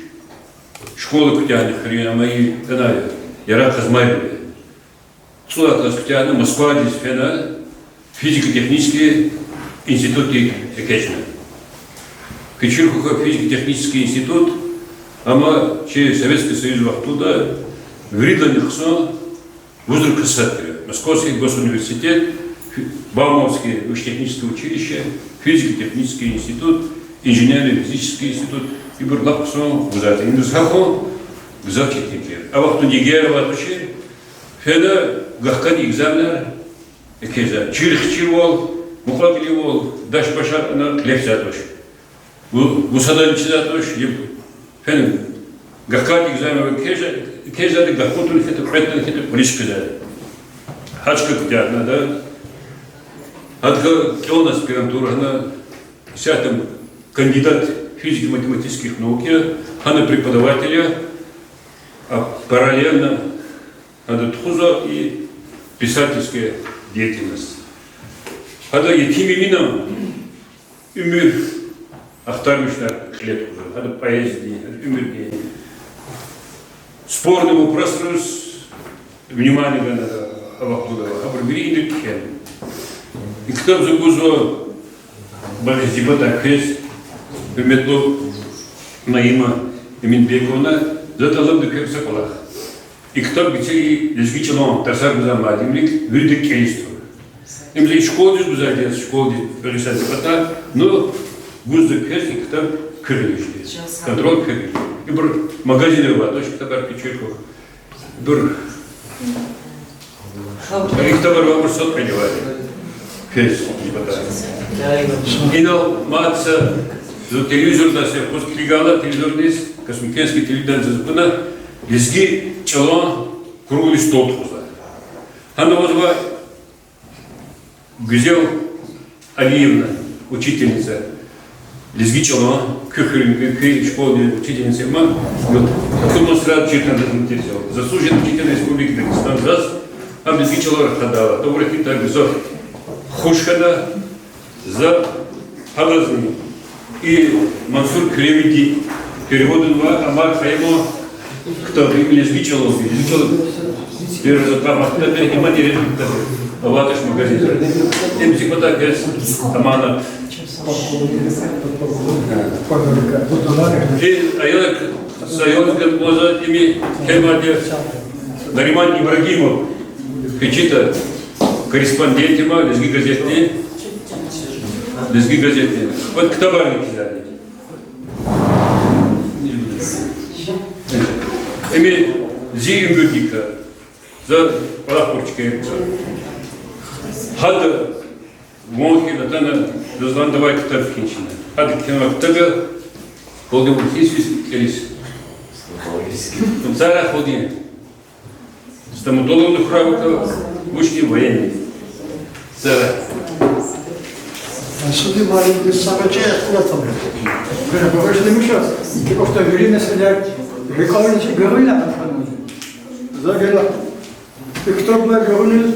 школы кутяны хрена мои канали яра казмайбы суда класс кутяны Москва здесь фена физико-технический институт экечна Кичурхуха физико-технический институт ама через Советский Союз вахтуда в Ридланихсон, вузор Кассатри, Московский госуниверситет, Бауманское техническое училище, физико-технический институт, инженерно-физический институт, и Бурлапсон, Бузата, Индусхахон, Бузатчетники. А вот Нигерова отучили, Феда, Гахкани экзаменер, Экеза, Чирхчивол, Мухлакливол, Даш Пашар, она лекция отучили. Вусаданчи отучили, Феда, Гахкани экзаменер, Экеза, Гахкутур, это проектный, это Бришказа. Хачка Ктятна, да? Адга он аспирантура, она вся там кандидат физико-математических наук, она преподавателя, а параллельно она тхуза и писательская деятельность. Она етимимином умер ахтармишна лет уже, она поэзия, умер спорным вопросом внимание на Авахудова, а пробери и лепхен. И кто загузо болезни так метло Наима Эминбековна заталом до Кепсаколах. И кто битей лесгичелом Тарсар Мазамадимлик вырды кейсту. Им за школы гузадец, школы Александр Запата, но гузда кест и кто крыльшли. Контроль крыльшли. И бр магазины ваточки табар печерков. Бр их табар вопрос сот понимали. Кест и но маца за телевизор да се посклигала телевизор дес космический телевизор запана лезги челон круглый стол туза. Она возва Гузел Алиевна, учительница лезги челон кухрин школы учительница мам вот кто сразу читал этот материал. Заслуженный учитель Республики Дагестан раз а лезги челон ходала. То вроде так за хушхада за Халазни и Мансур Кремиди переводен в Амар Хаймо, кто лезги челон, первый запах, это не материал, а ваташ магазин. Им психота без Амана. И аяк Сайон Ганмоза ими Хемаде Нариман Ибрагимов, Хичита корреспондентима лезги газетные. Лезги газетные. Вот кто барник взяли? Ими зиим бюдника за прапорчикой. Хада мохи натана дозван давай ктаб кинчина. Хада кино ктаба холдим хисис келис. Цара холдим. Стоматологу хравка мужчины военные. Цара. Суди маленький самочая хватом. Говоришь, не мешаться. Ты просто время сидят. Рекомендуешь говорить на фоне. Загела. И кто бы говорил,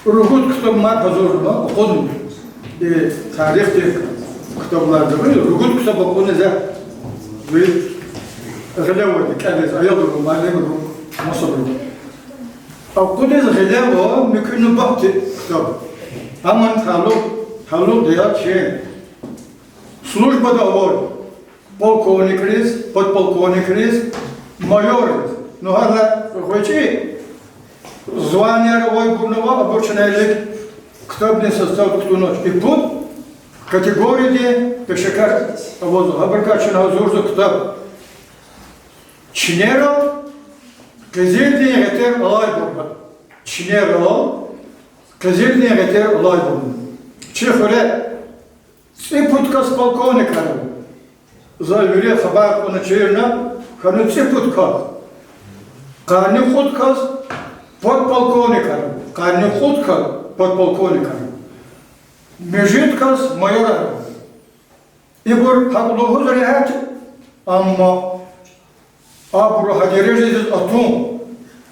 ругут, кто мать позорно, ходит. И тарихи, кто бы говорил, ругут, кто бы он за вы غلاوة كانت أيضا ما لهم مصر. أو كل غلاوة ممكن نبحث كتاب. أما ثالو ديات شيء. Служба договор. Полковник рез, подполковник рез, майор рез. Но хала хочи звание военного обучения кто бы не составил кто ночь. И тут категории пешекар вот абракачина зурзу кто Чинерал, газетный ретер Лайбурга. Чинерал, газетный ретер Лайбурга. Чехоре, цепутка с полковника. За юре хабар поначерна, хану цепутка. Карни худка с подполковника. Карни худка подполковника. Межитка с майора. Ибор хаклуху заряхать, амма Абру хадирежи атум,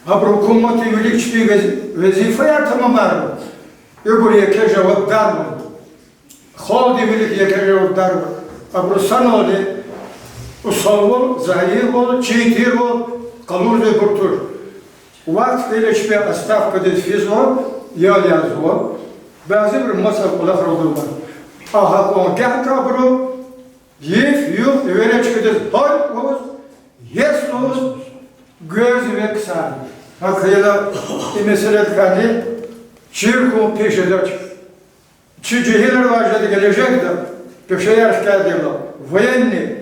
абру куммати велички везифая тамамару. Ибру яке жаваб дару. Холди велик яке жаваб дару. Абру саноли усалвол, заевол, читирвол, калурды буртур. Вакт величпе оставка дед физвол, ялязвол. Базибр масав улах родулман. Ага он гахка абру, ев, ю, велички дед хой, воз. Yes, Lord. göz ve kısa. Hakıyla mesela kendi çirkin peşedaç. Çi cehiller vardı gelecekti. Peşeyer geldiler. Voyenni,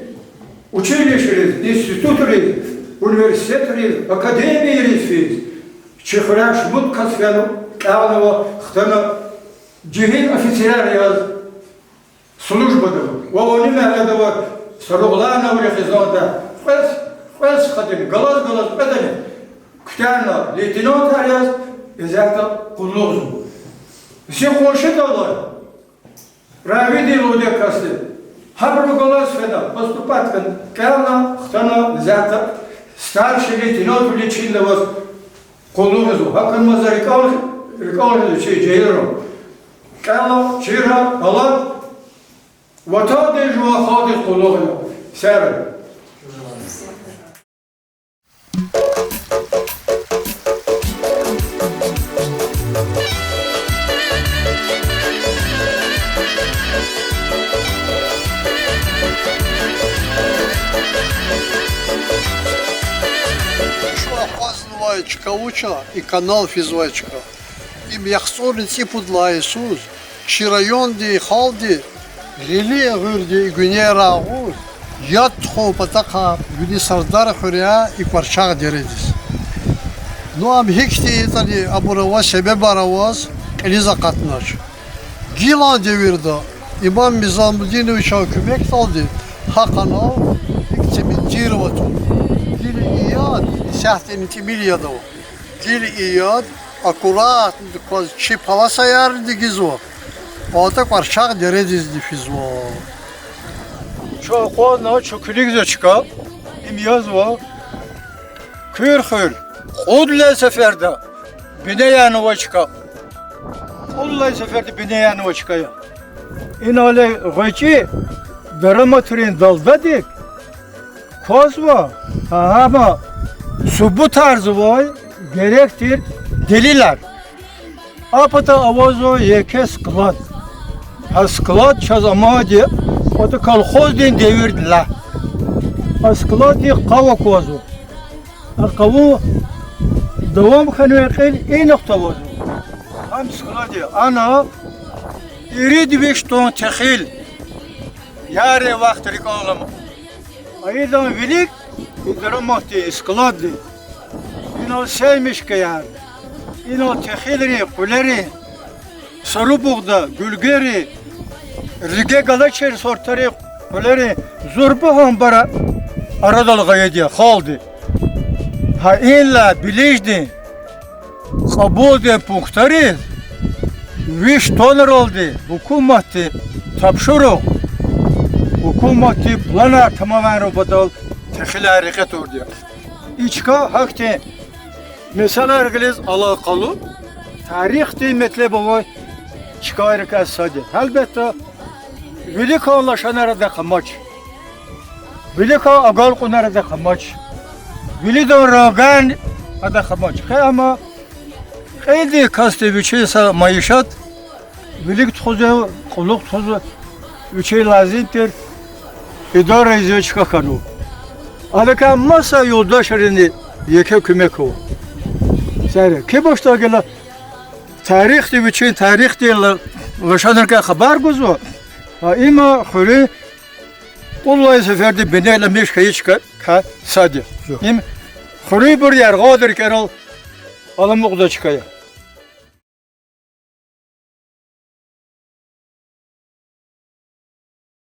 училищериz, институториz, университеториz, академиериz. Çıkıraş mut kasfenu, ağlıva, xtana, cehil офицерler yaz, службада. Ve onu mehlede var, sarıqlarına uğra xizanda. Fes xadim, galaz bedeni. Kütana, leytinat her yaz, ezakta kulluğuzum. Sen konuşu da var. Ravi değil o diye kastı. Habru голос феда, поступать кана, хтана, зята, старший лейтенант лечил вас колумезу. Хакан мазарикал, чей джейлером. Кана, чира, алат, ватаде жуа хади колумезу. Сэр. Чкауча и канал Физвачка. Им яхсоли типуд лайсуз. Ширайонди халди гили гурди гунера гур. Яд хо патака гуди сардар хуря и парчак дередис. Ну ам хикти тали абурава себеб араваз элиза катнаш. Гилан devirde İmam Nizamüddinoviç hükümet aldı. Hakanal iktimin cirvatı. Gili iyad sahten timilyada o. Gili iyad akurat çi palasa yardı gizo. Ota parçak deredizdi fizvo. Çok ona çökülük de çıkar. İmyaz var. Kür. Odla seferde. Bine yanı var çıkar. Odla seferde bine yanı var çıkar. İnale gıcı dramatürün daldadik. Koz var. Ama subut tarzı var. Gerektir deliler. Apata avazo yeke sklat. Ha sklat çaz amacı o da kolhoz din devirdiler. Ha sklat di kava kozu. Ha kavu devam kanıkil en nokta var. Ham sklat di ana irid beş ton tehil. Yare vakti rikalım. Aydan vilik idramahti sklat di. İnal sevmiş ki yani. İnal tehilleri, kuleri, sarı buğda, gülgeri, rige galaçer sortları, kuleri, zorbu hambara aradalgaya diye kaldı. Ha illa bilecdi, kabul de punktari, viş toner oldu, hukumati, tapşuru, hukumati plana tamamen robadal, tehil hareket oldu. İçka hakti, mesela herkes alakalı, tarih demetle baba çıkarırken sadece. Elbette velika anlaşanlara da kamaç, velika agal kunara da kamaç, velida ragan ada kamaç. Ama kaydı kastı biçeyse maişat, velik tuzu, kuluk tuzu, biçey lazımdır. İdare izle çıkakanu. Alaka masa yoldaşlarını yeke kümek o. Sare ki başta gele tarih de biçin tarih de yaşanırken haber guzo. Ha ima xuri vallahi seferde beneyle meşkayı çıkar ka sadi. İm xuri bir yer qadir keral alamıqda çıkaya.